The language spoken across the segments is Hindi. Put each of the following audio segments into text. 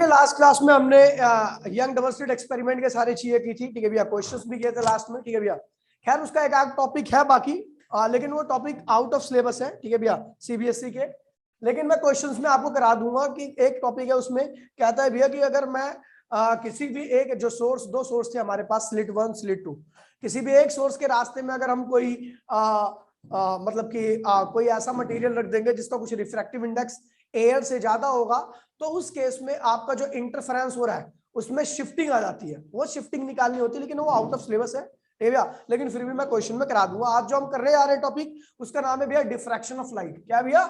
के लास्ट क्लास में हमने यंग डबल स्लिट एक्सपेरिमेंट के सारे चीजें की थी, ठीक है भैया, क्वेश्चंस भी किए थे लास्ट में, ठीक है भैया। खैर उसका एक आध टॉपिक है बाकी, लेकिन वो टॉपिक आउट ऑफ सिलेबस है, ठीक है भैया, सीबीएसई के। लेकिन मैं क्वेश्चंस में आपको करा दूंगा कि एक टॉपिक है उसमें कहता है भैया कि अगर मैं किसी भी एक जो सोर्स, दो सोर्स थे हमारे पास, स्लिट 1 स्लिट 2, किसी भी एक सोर्स के रास्ते में अगर हम कोई मतलब कि कोई ऐसा मटेरियल रख देंगे जिसका कुछ रिफ्रैक्टिव इंडेक्स एयर से ज्यादा होगा, तो उस केस में आपका जो इंटरफेरेंस हो रहा है उसमें शिफ्टिंग आ जाती है। वो शिफ्टिंग निकालनी होती है, लेकिन वो आउट ऑफ सिलेबस है भैया, लेकिन फिर भी मैं क्वेश्चन में करा दूंगा। आज जो हम कर रहे हैं यार टॉपिक, उसका नाम है भैया डिफ्रैक्शन ऑफ लाइट। क्या भैया?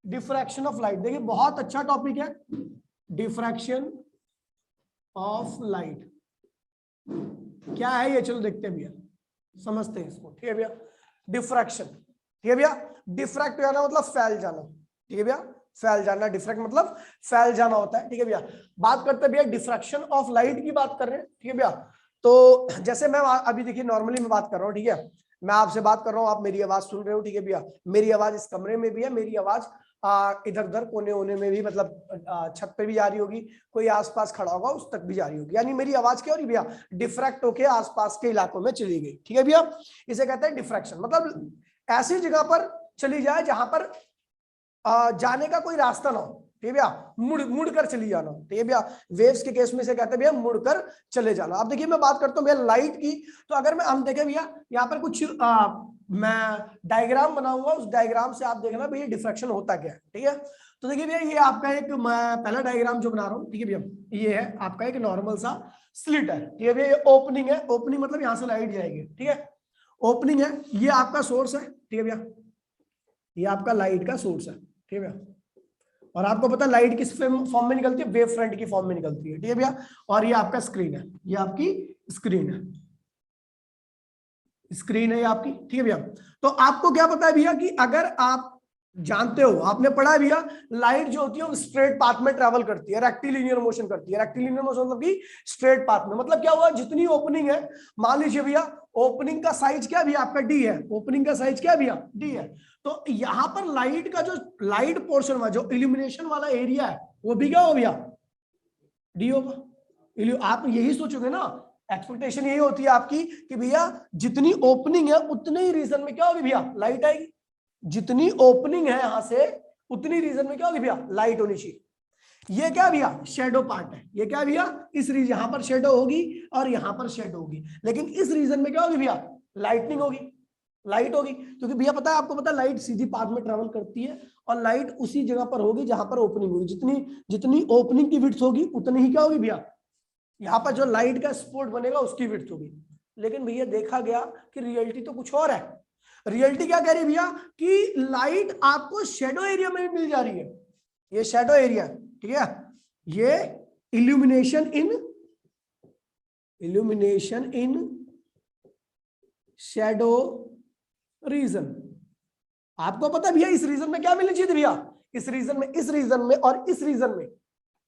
Diffraction of light. देखिए बहुत अच्छा टॉपिक है, डिफ्रैक्शन ऑफ लाइट क्या है ये, चलो देखते हैं भैया, समझते हैं इसको, ठीक है भैया। डिफ्रैक्शन, ठीक है भैया, डिफ्रैक्ट जाना मतलब फैल जाना, ठीक है भैया, फैल जाना, डिफ्रैक्ट मतलब फैल जाना होता है, ठीक है भैया। बात करते हैं भैया डिफ्रैक्शन ऑफ लाइट की बात कर रहे हैं, ठीक है भैया। तो जैसे मैं अभी देखिए नॉर्मली मैं बात कर रहा हूँ, ठीक है, मैं आपसे बात कर रहा हूँ, आप मेरी आवाज सुन रहे हो, ठीक है भैया। मेरी आवाज इस कमरे में भी है, मेरी आवाज इधर उधर कोने होने में भी, मतलब छत पे भी जा रही होगी, कोई आसपास खड़ा होगा उस तक भी जा रही होगी, यानी मेरी आवाज क्या हो रही भैया, डिफ्रैक्ट होके आसपास के इलाकों में चली गई, ठीक है भैया। इसे कहते हैं डिफ्रैक्शन, मतलब ऐसी जगह पर चली जाए जहां पर जाने का कोई रास्ता ना हो, ठीक है भैया, मुड़ कर चली जाना, ठीक है भैया। वेव्स के केस में से कहते हैं भैया मुड़कर चले जाना। अब देखिए मैं बात करता हूँ भैया लाइट की, तो अगर मैं हम देखें भैया यहाँ पर कुछ मैं डायग्राम बनाऊंगा, उस डायग्राम से आप देखना भैया डिफ्रैक्शन होता क्या है, ठीक है। तो देखिए भैया ये आपका एक, मैं पहला डायग्राम जो बना रहा हूँ, ठीक है भैया, ये है आपका एक नॉर्मल सा स्लिट है, ठीक है भैया। ये ओपनिंग है, ओपनिंग मतलब यहाँ से लाइट जाएगी, ठीक है, ओपनिंग है। ये आपका सोर्स है, ठीक है भैया, ये आपका लाइट का सोर्स है, ठीक है भैया। और आपको पता है लाइट किस फॉर्म में निकलती है, वेव फ्रंट की फॉर्म में निकलती है, ठीक है भैया। और ये आपका स्क्रीन है, ये आपकी स्क्रीन है, स्क्रीन है ये आपकी, ठीक है भैया। तो आपको क्या पता है भैया कि अगर आप जानते हो, आपने पढ़ा है भैया, लाइट जो होती है वो स्ट्रेट पाथ में ट्रैवल करती है, रेक्टिलिनियर मोशन करती है। रेक्टिलिनियर मोशन मतलब कि स्ट्रेट पाथ में, मतलब क्या हुआ, जितनी ओपनिंग है, मान लीजिए भैया ओपनिंग का साइज क्या भैया आपका डी है, ओपनिंग का साइज क्या भैया डी है, तो यहां पर लाइट का जो लाइट पोर्शन में जो इल्यूमिनेशन वाला एरिया है वो भी क्या हो भैया डी होगा। आप यही सोचोगे ना, एक्सपेक्टेशन यही होती है आपकी कि भैया जितनी ओपनिंग है उतने ही रीजन में क्या होगी भैया लाइट आएगी, जितनी ओपनिंग है यहां से उतनी रीजन में क्या होगी भैया लाइट होनी चाहिए। ये क्या भैया शेडो पार्ट है, ये क्या भैया इस रीजन, यहां पर शेडो होगी और यहां पर शेडो होगी, लेकिन इस रीजन में क्या होगी भैया लाइटनिंग होगी, लाइट होगी, क्योंकि भैया पता है, आपको पता है लाइट सीधी पाथ में ट्रेवल करती है और लाइट उसी जगह पर होगी जहां पर ओपनिंग होगी। जितनी जितनी ओपनिंग की विड्थ होगी उतनी ही क्या होगी भैया यहाँ पर जो लाइट का स्पॉट बनेगा उसकी विड्थ होगी। लेकिन भैया देखा गया कि रियलिटी तो कुछ और है। रियलिटी क्या कह रही है भैया कि लाइट आपको शेडो एरिया में भी मिल जा रही है, ये शेडो एरिया, ठीक है, ये इल्यूमिनेशन इन शेडो रीजन। आपको पता है भैया इस रीजन में क्या मिलनी चाहिए भैया, इस रीजन में और इस रीजन में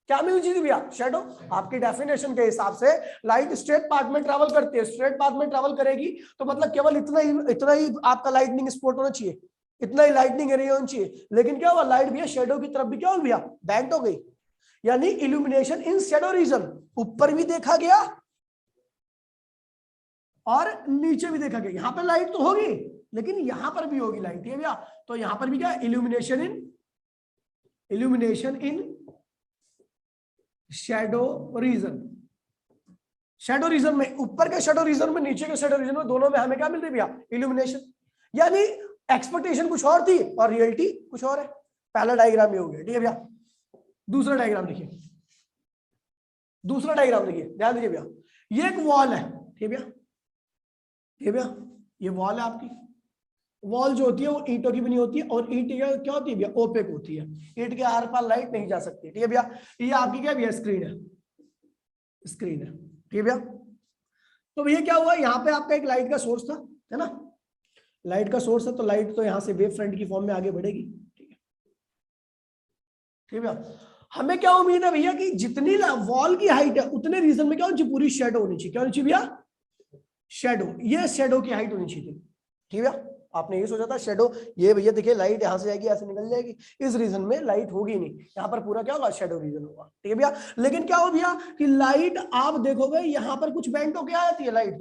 क्या मिलनी चाहिए भैया शेडो। आपकी डेफिनेशन के हिसाब से लाइट स्ट्रेट पाथ में ट्रैवल करती है, स्ट्रेट पाथ में ट्रैवल करेगी तो मतलब केवल इतना ही आपका लाइटनिंग स्पॉट होना चाहिए, इतना ही लाइटनिंग एरिया होना चाहिए। लेकिन क्या हुआ, लाइट भैया शेडो की तरफ भी क्या हो भैया बैंड हो गई, यानी इल्यूमिनेशन इन शेडो रीजन ऊपर भी देखा गया और नीचे भी देखा गया। यहां पर लाइट तो होगी लेकिन यहां पर भी होगी लाइट, है भैया। तो यहां पर भी क्या इल्यूमिनेशन इन शेडो रीजन, शेडो रीजन में, ऊपर के शेडो रीजन में, नीचे के शेडो रीजन में, दोनों में हमें क्या मिल रही है भैया इल्यूमिनेशन। यानी एक्सपेक्टेशन कुछ और थी और रियलिटी कुछ और है। पहला डायग्राम ये हो गया, ठीक है भैया। दूसरा डायग्राम देखिए, दूसरा डायग्राम देखिए, ध्यान दीजिए भैया, ये एक वॉल है, ठीक है भैया, ठीक है भैया, ये वॉल है आपकी। वॉल जो होती है वो ईंटों की बनी होती है और ईंट क्या होती है भैया ओपेक होती है, ईंट के आर पार लाइट नहीं जा सकती, ठीक है भैया। ये आपकी क्या भैया स्क्रीन है, स्क्रीन है, ठीक है भैया। तो भैया क्या हुआ, यहाँ पे आपका एक लाइट का सोर्स था, है ना, लाइट का सोर्स है, तो लाइट तो यहाँ से वेव फ्रंट की फॉर्म में आगे बढ़ेगी, ठीक है, ठीक है भैया। हमें क्या उम्मीद है भैया कि जितनी वॉल की हाइट है उतने रीजन में क्या होनी चाहिए, पूरी शेडो होनी चाहिए, क्या होनी चाहिए भैया शेडो, ये शेडो की हाइट होनी चाहिए, ठीक है भैया। आपने ये सोचा था शेडो, ये भैया देखिए लाइट यहाँ से जाएगी ऐसे निकल जाएगी, इस रीजन में लाइट होगी नहीं, यहाँ पर पूरा क्या होगा, शेडो रीजन होगा। ठीक है भैया, लेकिन क्या हो भैया कि लाइट आप देखोगे यहाँ पर कुछ बेंट होके आ जाती है लाइट,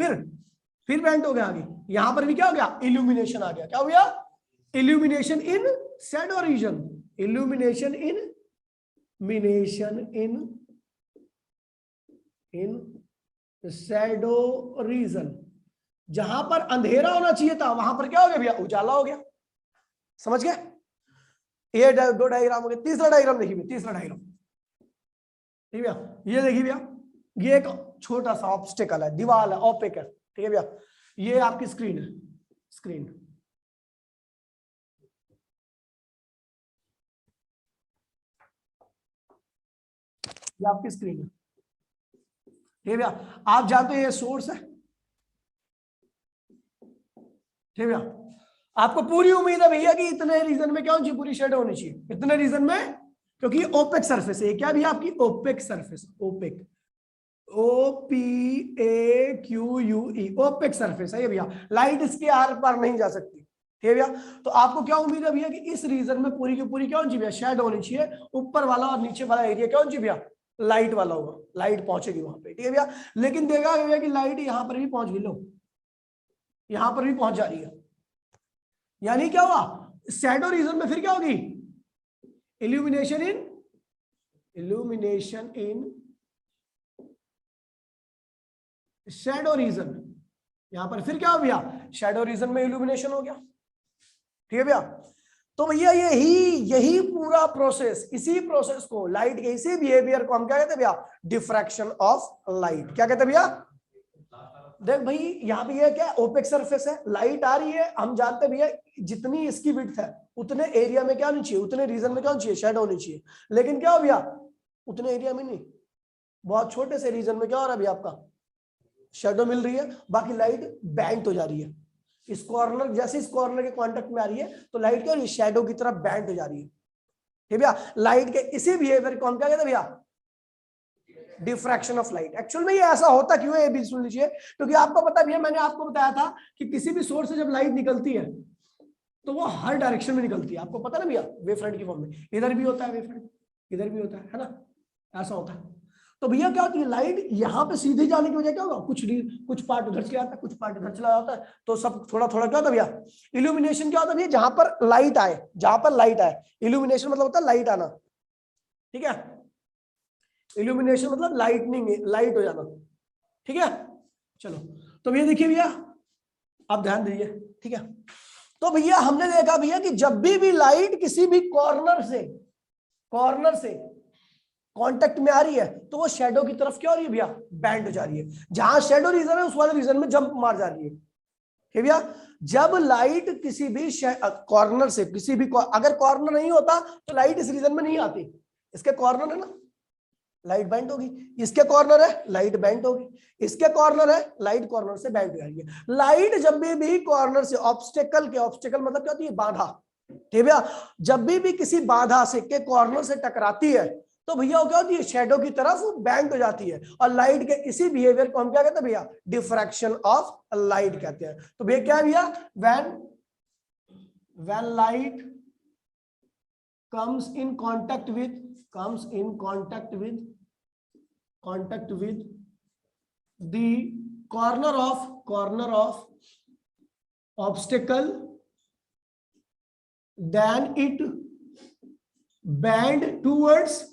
फिर बेंट हो गया आगे, यहाँ पर भी क्या हो गया, इल्यूमिनेशन आ गया। क्या हो गया, illumination in shadow reason, illumination in Shadow reason. जहां पर अंधेरा होना चाहिए था वहां पर क्या हो गया भैया, उजाला हो गया। समझ गए, ये दो डायग्राम हो गए। तीसरा डायग्राम देखिए भैया, तीसरा डायग्राम, ठीक है भैया, ये देखिए भैया, ये एक छोटा सा ऑब्स्टेकल है, दीवार है, ओपेक है। ठीक है भैया, ये आपकी स्क्रीन है, स्क्रीन, ये आपकी स्क्रीन है। ठीक है भैया, आप जानते हो ये सोर्स है। ठीक है भैया, आपको पूरी उम्मीद है भैया कि इतने रीजन में क्या होनी चाहिए, पूरी शेडो होनी चाहिए इतने रीजन में, क्योंकि ओपेक सरफेस है। क्या भी आपकी opaque surface, opaque, OPAQUE, opaque surface है ये भैया, लाइट इसके आर पार नहीं जा सकती। ठीक है भैया, तो आपको क्या उम्मीद है भैया कि इस रीजन में पूरी की पूरी क्या होनी चाहिए भैया, शेडो होनी चाहिए, ऊपर वाला और नीचे वाला एरिया क्या होना चाहिए भैया, लाइट वाला होगा, लाइट पहुंचेगी वहां पे। ठीक है भैया, लेकिन देखा भैया कि लाइट यहां पर भी पहुंच गई, लो यहां पर भी पहुंच जा रही है, यानी क्या हुआ, शैडो रीजन में फिर क्या होगी, इल्यूमिनेशन इन शैडो रीजन। यहां पर फिर क्या हो गया, शैडो रीजन में इल्यूमिनेशन हो गया। ठीक है भैया, तो भैया यही पूरा प्रोसेस, इसी प्रोसेस को, लाइट के इसी बिहेवियर को हम क्या कहते हैं भैया, डिफ्रैक्शन ऑफ लाइट। क्या कहते हैं भैया, देख भाई यहाँ पे ये क्या, ओपेक सरफेस है, लाइट आ रही है, हम जानते हैं भैया जितनी इसकी विड्थ है उतने एरिया में क्या होनी चाहिए, उतने रीजन में क्या होनी चाहिए, शेडो होनी चाहिए। लेकिन क्या हो भैया, उतने एरिया में नहीं, बहुत छोटे से रीजन में क्या हो रहा है भैया, आपका शेडो मिल रही है, बाकी लाइट बैंट हो जा रही है। इस कॉर्नर, जैसे इस कॉर्नर के कांटेक्ट में आ रही है तो लाइट क्या हो रही है, शेडो की तरफ बैंट हो जा रही है। ठीक भैया, लाइट के इसी बिहेवियर को हम क्या कहते हैं भैया, डिफ्रैक्शन ऑफ लाइट। एक्चुअल में ये ऐसा होता क्यों है, ये भी सुन लीजिए, क्योंकि आपको पता भी है, मैंने आपको बताया था कि किसी भी सोर्स से जब लाइट निकलती है तो वो हर डायरेक्शन में निकलती है। आपको पता ना भैया, वेव फ्रंट की फॉर्म में, इधर भी होता है वेव फ्रंट, इधर भी होता है ना, ऐसा होता है। तो भैया क्या होती है, लाइट यहाँ पे सीधे जाने की वजह क्या होगा, कुछ पार्ट उधर चला जाता है, कुछ पार्ट इधर चला जाता है, तो सब थोड़ा थोड़ा क्या होता है भैया, इल्यूमिनेशन क्या होता है भैया, जहां पर लाइट आए, जहां पर लाइट आए, इल्यूमिनेशन मतलब होता है लाइट आना। ठीक है, इल्यूमिनेशन मतलब लाइटनिंग, लाइट हो जाना। ठीक है, चलो तो भैया देखिए भैया, आप ध्यान दीजिए। ठीक है, तो भैया हमने देखा भैया कि जब भी लाइट किसी भी कॉर्नर से कांटेक्ट में आ रही है तो वो शेडो की तरफ क्या हो रही है भैया, बैंड हो जा रही है। जहां शेडो रीजन है उस वाले रीजन में जंप मार जा रही है। ठीक भैया, जब लाइट किसी भी कॉर्नर से, किसी भी अगर कॉर्नर नहीं होता तो लाइट इस रीजन में नहीं आती, इसके कॉर्नर है ना, लाइट बैंड होगी, इसके कॉर्नर है लाइट बैंड होगी, इसके कॉर्नर है लाइट कॉर्नर से बैंड हो जाएगी। लाइट जब भी कॉर्नर से, ऑब्स्टेकल मतलब क्या होती है, बाधा। ठीक है, जब भी किसी बाधा से के कॉर्नर से टकराती है तो भैया वो क्या होती है, शेडो की तरफ बैंड हो जाती है। और लाइट के इसी बिहेवियर को हम क्या कहते हैं भैया, डिफ्रैक्शन ऑफ लाइट कहते हैं। तो भैया क्या है भैया, when light comes in contact with the corner of obstacle, then it bend towards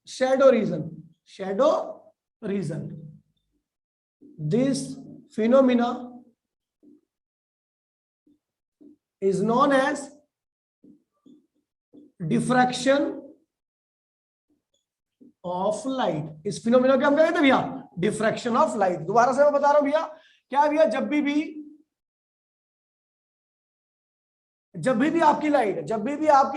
shadow region. This phenomena is known as diffraction of light. इस फिनोमिना क्या हम कहते हैं भैया, डिफ्रैक्शन ऑफ लाइट। दोबारा से मैं बता रहा हूं भैया, क्या भैया, जब भी आपकी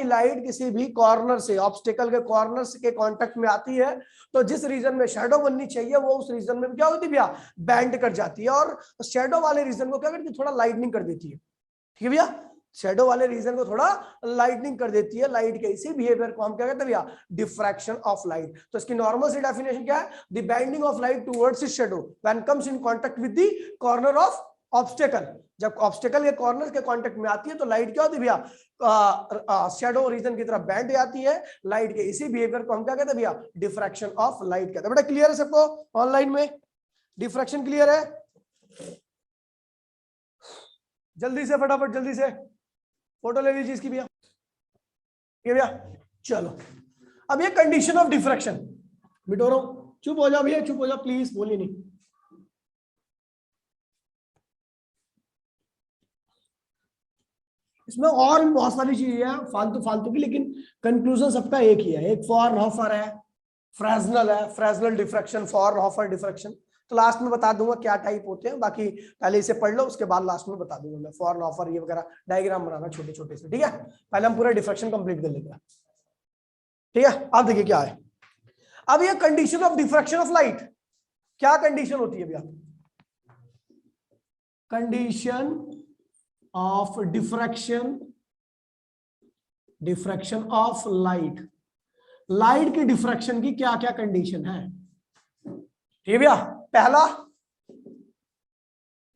लाइट किसी भी कॉर्नर से, ऑब्स्टेकल के कॉर्नर के कांटेक्ट में आती है तो जिस रीजन में शेडो बननी चाहिए वो उस रीजन में क्या होती है भैया, बैंड कर जाती है, और शेडो वाले रीजन को क्या करती है, थोड़ा लाइटनिंग कर देती है। ठीक है भैया, शेडो वाले रीजन को थोड़ा लाइटनिंग कर देती है। लाइट के इसी बिहेवियर को हम क्या कहते हैं भैया, डिफ्रैक्शन ऑफ लाइट। तो इसकी नॉर्मल सी डेफिनेशन क्या है, the bending of light towards its shadow when comes in contact with the corner of obstacle, जब ऑब्स्टेकल के कॉर्नर के कांटेक्ट में आती है तो लाइट क्या होती है भैया, शैडो रीजन की तरफ बैंड जाती है लाइट के। इसी बिहेवियर को हम क्या कहते हैं भैया, डिफ्रैक्शन ऑफ लाइट कहते हैं। बेटा क्लियर है सबको ऑनलाइन में, डिफ्रैक्शन क्लियर है? जल्दी से फटाफट जल्दी से फोटो ले लीजिए इसकी भैया, ये भैया। चलो अब ये कंडीशन ऑफ डिफ्रैक्शन, मिटो रहा हूं, चुप हो जाओ भैया, चुप हो जाओ प्लीज, बोलिए नहीं। इसमें और भी बहुत सारी चीजें हैं फालतू फालतू की, लेकिन कंक्लूजन सबका एक ही है, एक फॉर्नहोफर है, फ्रेस्नेल है, फ्रेस्नेल डिफ्रैक्शन, फॉर्नहोफर डिफ्रैक्शन। तो लास्ट में बता दूंगा क्या टाइप होते हैं, बाकी पहले इसे पढ़ लो, उसके बाद लास्ट में बता दूंगा मैं फॉर्नहोफर ये वगैरह डायग्राम बनाना छोटे छोटे से, ठीक है। पहले हम पूरा डिफ्रैक्शन कंप्लीट कर लेंगे, ठीक है। अब देखिए क्या है, अब ये condition of diffraction of light, क्या कंडीशन होती है भैया, condition of diffraction of light, light की डिफ्रैक्शन की क्या क्या कंडीशन है, ठीक है भैया। पहला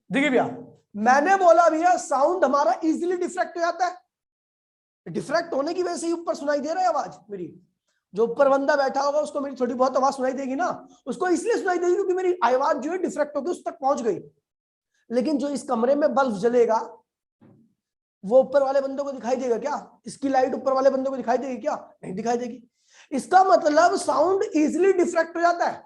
देखिए भैया, मैंने बोला भैया साउंड हमारा इजीली डिफ्रैक्ट हो जाता है, डिफ्रैक्ट होने की वजह से ही ऊपर सुनाई दे रहा है आवाज मेरी, जो ऊपर बंदा बैठा होगा उसको मेरी थोड़ी बहुत आवाज सुनाई देगी ना, उसको इसलिए सुनाई देगी क्योंकि मेरी आवाज जो है डिफ्रैक्ट होकर उस तक पहुंच गई। लेकिन जो इस कमरे में बल्ब जलेगा वो ऊपर वाले बंदे को दिखाई देगा क्या, इसकी लाइट ऊपर वाले बंदे को दिखाई देगी क्या, नहीं दिखाई देगी। इसका मतलब साउंड इजीली डिफ्रैक्ट हो जाता है।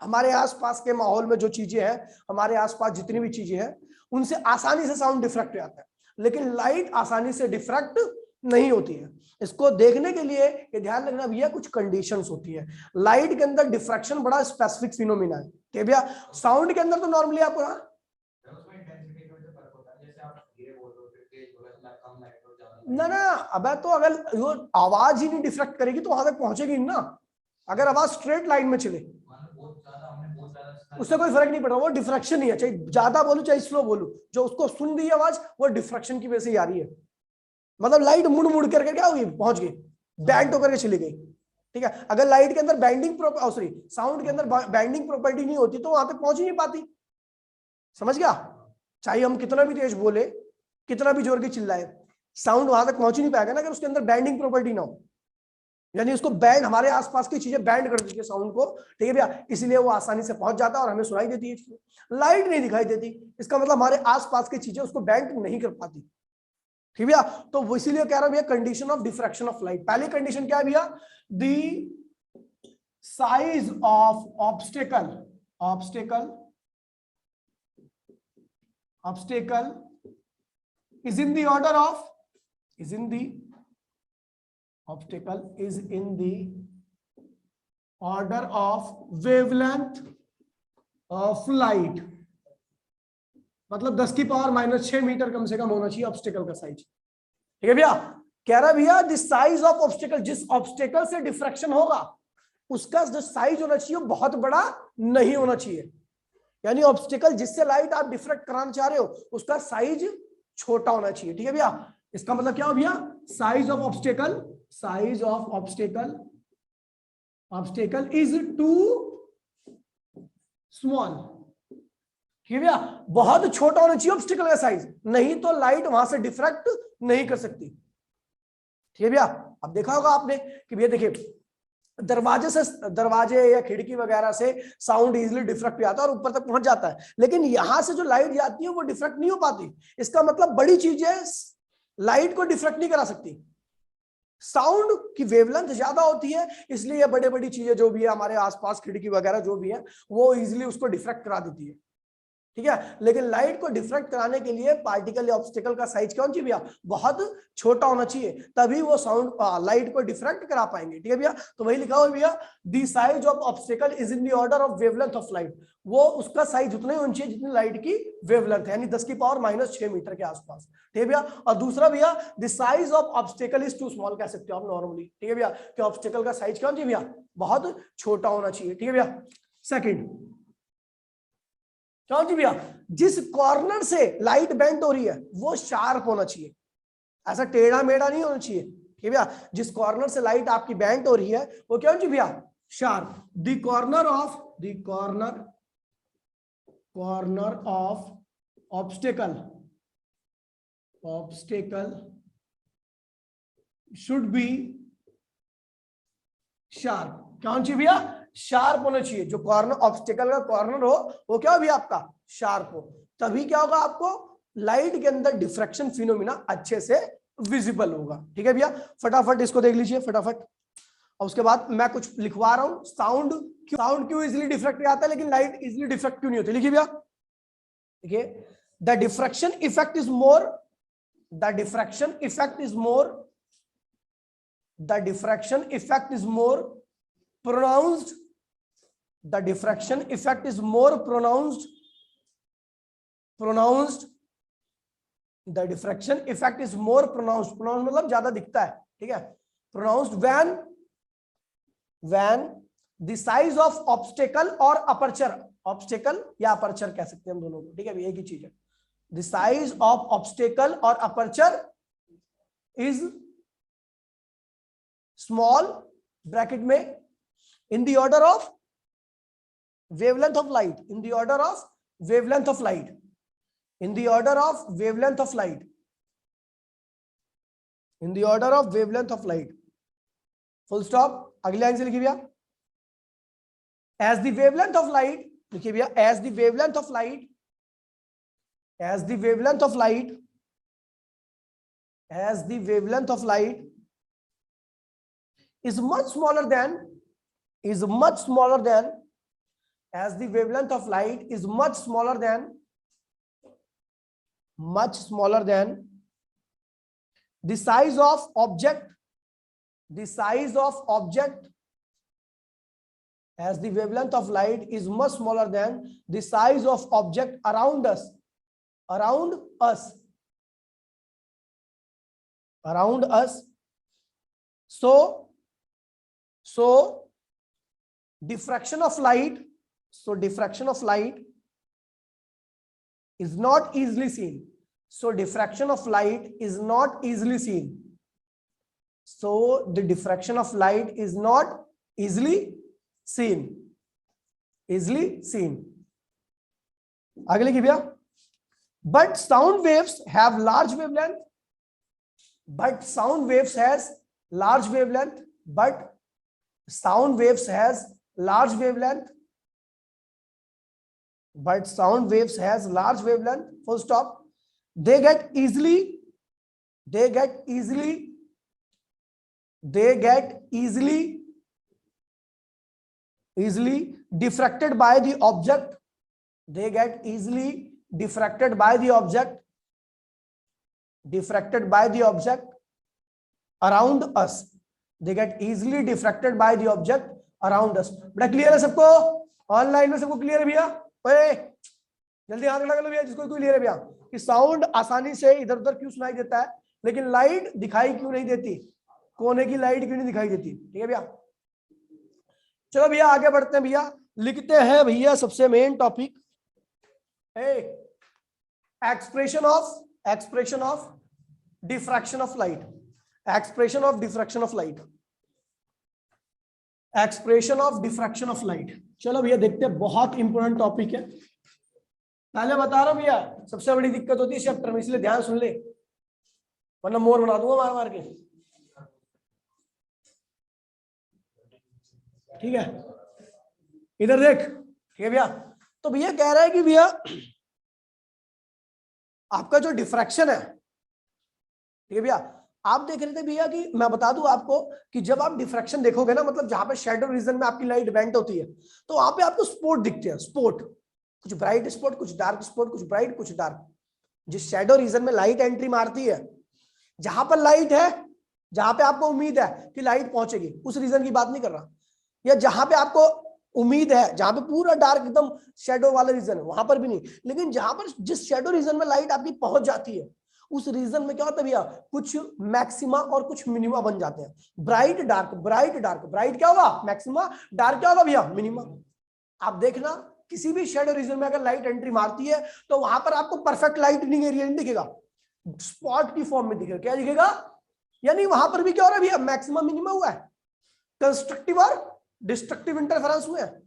हमारे आसपास के माहौल में जो चीजें हैं, हमारे आसपास जितनी भी चीजें हैं, उनसे आसानी से साउंड डिफ्रैक्ट हो जाता है, लेकिन लाइट आसानी से डिफ्रैक्ट नहीं होती है। इसको देखने के लिए ये ध्यान रखना भैया कुछ कंडीशंस होती है। लाइट के अंदर डिफ्रैक्शन बड़ा स्पेसिफिक फिनोमिना है, ठीक भैया। साउंड के अंदर तो नॉर्मली आपको ना अबे तो अगर वो आवाज ही नहीं डिफ्रैक्ट करेगी तो वहां तक पहुंचेगी ना। अगर आवाज स्ट्रेट लाइन में चले उससे कोई फर्क नहीं पड़ रहा, वो डिफ्रैक्शन ही है, चाहे ज्यादा बोलू चाहे स्लो बोलू, जो उसको सुन रही है आवाज वो डिफ्रैक्शन की वजह से ही आ रही है। मतलब लाइट मुड़ मुड़ करके क्या हुई, पहुंच गई, बैंड होकर के चली गई, ठीक है। अगर लाइट के अंदर बैंडिंग सॉरी साउंड के अंदर बैंडिंग प्रॉपर्टी नहीं होती तो वहां तक पहुंच ही नहीं पाती, समझ गया। चाहे हम कितना भी तेज बोले, कितना भी जोर के चिल्लाए, साउंड वहां तक पहुंच ही नहीं पाएगा ना अगर उसके अंदर बैंडिंग प्रॉपर्टी ना हो, यानी उसको बैंड, हमारे आसपास की चीजें बैंड कर देती है साउंड को, ठीक है भैया, इसलिए वो आसानी से पहुंच जाता है और हमें सुनाई देती है। लाइट नहीं दिखाई देती, इसका मतलब हमारे आसपास की चीजें उसको बैंड नहीं कर पाती, ठीक भैया। तो वो इसीलिए कह रहा हूं भैया condition of diffraction of light. पहली कंडीशन क्या है भैया, the size of obstacle is in the order of wavelength of light, मतलब 10 की पावर -6 मीटर कम से कम होना चाहिए ऑब्स्टेकल का साइज, ठीक है भैया। कह रहा भैया द साइज ऑफ ऑब्स्टेकल, जिस ऑब्स्टेकल से डिफ्रैक्शन होगा उसका जो साइज होना चाहिए बहुत बड़ा नहीं होना चाहिए, यानी ऑब्स्टेकल जिससे लाइट आप डिफ्रैक्ट कराना चाह रहे हो उसका साइज छोटा होना चाहिए, ठीक है भैया। इसका मतलब क्या हो भैया, size of obstacle is too small, ठीक है भैया। बहुत छोटा होना चाहिए ऑब्स्टेकल का साइज, नहीं तो लाइट वहां से डिफ्रैक्ट नहीं कर सकती, ठीक है भैया। अब देखा होगा आपने कि भैया देखिए दरवाजे या खिड़की वगैरह से साउंड इजीली डिफ्रैक्ट भी आता है और ऊपर तक पहुंच जाता है, लेकिन यहां से जो लाइट जाती है वो डिफ्रैक्ट नहीं हो पाती। इसका मतलब बड़ी चीजें लाइट को डिफ्रैक्ट नहीं करा सकती, साउंड की वेवलेंथ ज्यादा होती है, इसलिए बड़े बड़ी चीजें जो भी है हमारे आसपास खिड़की वगैरह जो भी है वो इजीली उसको डिफ्रैक्ट करा देती है, ठीक है। लेकिन लाइट को डिफ्रैक्ट कराने के लिए पार्टिकल या ऑब्स्टेकल का साइज क्या होना चाहिए भैया, बहुत छोटा होना चाहिए, तभी वो साउंड लाइट को डिफ्रैक्ट करा पाएंगे, ठीक है भैया। तो वही लिखा हुआ भैया the size of obstacle is in the order of wavelength of light, वो उसका साइज उतना ही होना चाहिए जितनी लाइट की वेवलेंथ है, यानी 10 की पावर -6 मीटर के आसपास, ठीक है भैया। और दूसरा भैया the size of obstacle is too small कह सकते हो आप नॉर्मली, ठीक है भैया, कि ऑब्स्टेकल का साइज क्या होना चाहिए भैया, बहुत छोटा होना चाहिए, ठीक है भैया। सेकंड क्यों जी भैया, जिस कॉर्नर से लाइट बेंड हो रही है वो शार्प होना चाहिए, ऐसा टेढ़ा मेढ़ा नहीं होना चाहिए, ठीक है भैया। जिस कॉर्नर से लाइट आपकी बेंड हो रही है वो क्या होना चाहिए भैया, sharp. The corner of obstacle should be sharp. क्या होना चाहिए भैया? शार्प होना चाहिए। जो कॉर्नर ऑब्स्टेकल का कॉर्नर हो वो क्या हो भैया? आपका शार्प हो। तभी क्या होगा? आपको लाइट के अंदर डिफ्रैक्शन फिनोमिना अच्छे से विजिबल होगा। ठीक है भैया, फटाफट इसको देख लीजिए फटाफट। और उसके बाद मैं कुछ लिखवा रहा हूं। साउंड क्यों इजीली डिफ्रैक्ट आता है लेकिन लाइट इजीली डिफ्रैक्ट क्यों नहीं होती? लिखिए भैया, देखिए, the diffraction effect is more pronounced the diffraction effect is more pronounced the diffraction effect is more pronounced मतलब ज्यादा दिखता है। ठीक है, pronounced when the size of obstacle or aperture, obstacle या aperture कह सकते हैं हम दोनों को। ठीक है, एक ही चीज है। the size of obstacle or aperture is small bracket में in the order of wavelength of light, full stop। अगली लाइन से लिखिए भैया, as the wavelength of light, लिखिए भैया, as the wavelength of light is much smaller than the size of object, as the wavelength of light is much smaller than the size of object around us, so diffraction of light is not easily seen. So the diffraction of light is not easily seen. आगे लिखिए भैया, but sound waves have large wavelength, but sound waves has large wavelength, full stop। they get easily diffracted by the object, around us, बड़ा क्लियर है सबको? ऑनलाइन में सबको क्लियर है भैया? ओए जल्दी हाथ लगा लो भैया जिसको क्लियर है भैया कि साउंड आसानी से इधर उधर क्यों सुनाई देता है लेकिन लाइट दिखाई क्यों नहीं देती, कोने की लाइट क्यों नहीं दिखाई देती। ठीक है भैया, चलो भैया आगे बढ़ते हैं भैया, लिखते हैं भैया सबसे main topic, expression of diffraction of light. चलो भैया देखते हैं, बहुत इंपॉर्टेंट टॉपिक है। पहले बता रहा हूं भैया, सबसे बड़ी दिक्कत होती है चैप्टर में, इसलिए ध्यान सुन ले वरना मोर बना दूंगा मार के। ठीक है, इधर देख। ठीक है भैया, तो भैया कह रहा है कि भैया आपका जो डिफ्रैक्शन है, ठीक है भैया, आप देख रहे थे भैया कि मैं बता दूं आपको कि जब आप डिफ्रैक्शन देखोगे ना, मतलब जहां पे शैडो रीजन में आपकी लाइट बेंट होती है तो वहां पे आपको स्पॉट दिखते हैं, स्पॉट, कुछ ब्राइट स्पॉट, कुछ डार्क स्पॉट, कुछ ब्राइट कुछ डार्क। जिस शैडो रीजन में लाइट एंट्री मारती है, जहां पर लाइट है, जहां पे आपको उम्मीद है कि लाइट पहुंचेगी, उस रीजन की बात नहीं कर रहा, या जहां पे आपको उम्मीद है, जहां पे पूरा डार्क एकदम शैडो वाला रीजन है वहां पर भी नहीं, लेकिन जहां पर जिस शैडो रीजन में लाइट आपकी पहुंच जाती है उस रीजन में क्या होता है भैया, कुछ मैक्सिमा और कुछ मिनिमा बन जाते हैं। ब्राइट डार्क, ब्राइट क्या होगा मैक्सिमा, डार्क क्या होगा भैया मिनिमा। आप देखना किसी भी शैडो रीजन में अगर लाइट एंट्री मारती है तो वहां पर आपको परफेक्ट लाइटनिंग एरिया नहीं दिखेगा, स्पॉट की फॉर्म में दिखेगा। क्या दिखेगा, यानी वहां पर भी क्या हो रहा है भैया, मैक्सिमम मिनिमम हुआ है, कंस्ट्रक्टिव और डिस्ट्रक्टिव इंटरफेरेंस हुए हैं।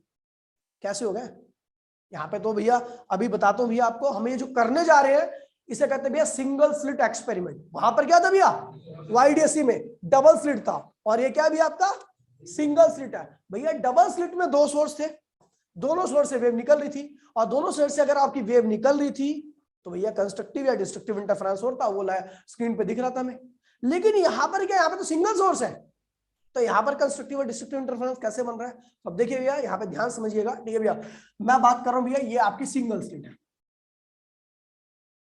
कैसे हो गए, यहाँ पे तो भैया अभी बताता हूँ भैया आपको, हम ये जो करने जा रहे हैं इसे कहते हैं भैया सिंगल स्लिट एक्सपेरिमेंट। वहां पर क्या था भैया, YDSC में डबल स्लिट था, और ये क्या भैया आपका सिंगल स्लिट है। भैया डबल स्लिट में दो सोर्स थे, दोनों सोर्स से वेव निकल रही थी, और दोनों सोर्स से अगर आपकी वेव निकल रही थी तो भैया कंस्ट्रक्टिव या डिस्ट्रक्टिव इंटरफेरेंस होता, वो स्क्रीन पे दिख रहा था हमें। लेकिन यहाँ पर क्या, यहाँ पे तो सिंगल सोर्स है, तो यहाँ पर कंस्ट्रक्टिव और डिस्ट्रक्टिव इंटरफेरेंस कैसे बन रहा है। अब देखिए भैया यहाँ पे ध्यान समझिएगा, ठीक है भैया, मैं बात कर रहा हूँ भैया ये आपकी सिंगल स्लिट है,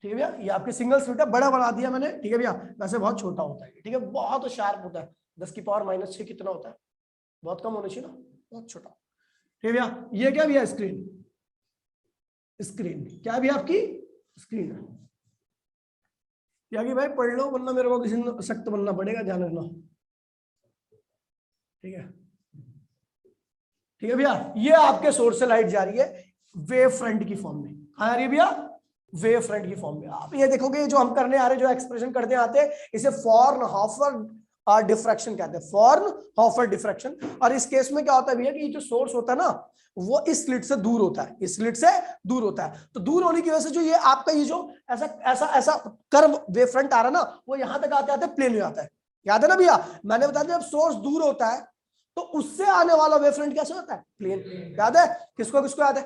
ठीक है भैया, ये आपकी सिंगल स्लिट है, बड़ा बना दिया मैंने, ठीक है भैया, वैसे बहुत छोटा होता है, ठीक है, बहुत शार्प होता है, 10⁻⁻6 कितना होता है, बहुत कम होना चाहिए ना, बहुत छोटा, ठीक है भैया। ये क्या भैया स्क्रीन, स्क्रीन क्या भी आपकी स्क्रीन है, क्या कि भाई पढ़ लो वरना मेरे को किसी दिन सख्त बनना पड़ेगा, ध्यान रखना, ठीक है, ठीक है भैया। ये आपके सोर्स से लाइट जा रही है वेव फ्रंट की फॉर्म में, कहां आ रही है भैया, वेव फ्रंट की फॉर्म में। आप ये देखोगे जो हम करने आ रहे हैं, जो एक्सप्रेशन करते आते हैं, इसे फॉर्नहोफर डिफ्रैक्शन कहते हैं, फॉर्नहोफर डिफ्रैक्शन। और इस केस में क्या होता है भैया कि जो सोर्स होता है ना वो इस स्लिट से दूर होता है, इस स्लिट से दूर होता है, तो दूर होने की वजह से जो ये आपका ये जो ऐसा ऐसा ऐसा कर्व वेव फ्रंट आ रहा है ना, वो यहां तक आते आते प्लेन में आता है। याद है ना भैया, मैंने बताया जब सोर्स दूर होता है तो उससे आने वाला वेव फ्रंट कैसे होता है, प्लेन। याद है, किसको किसको याद है,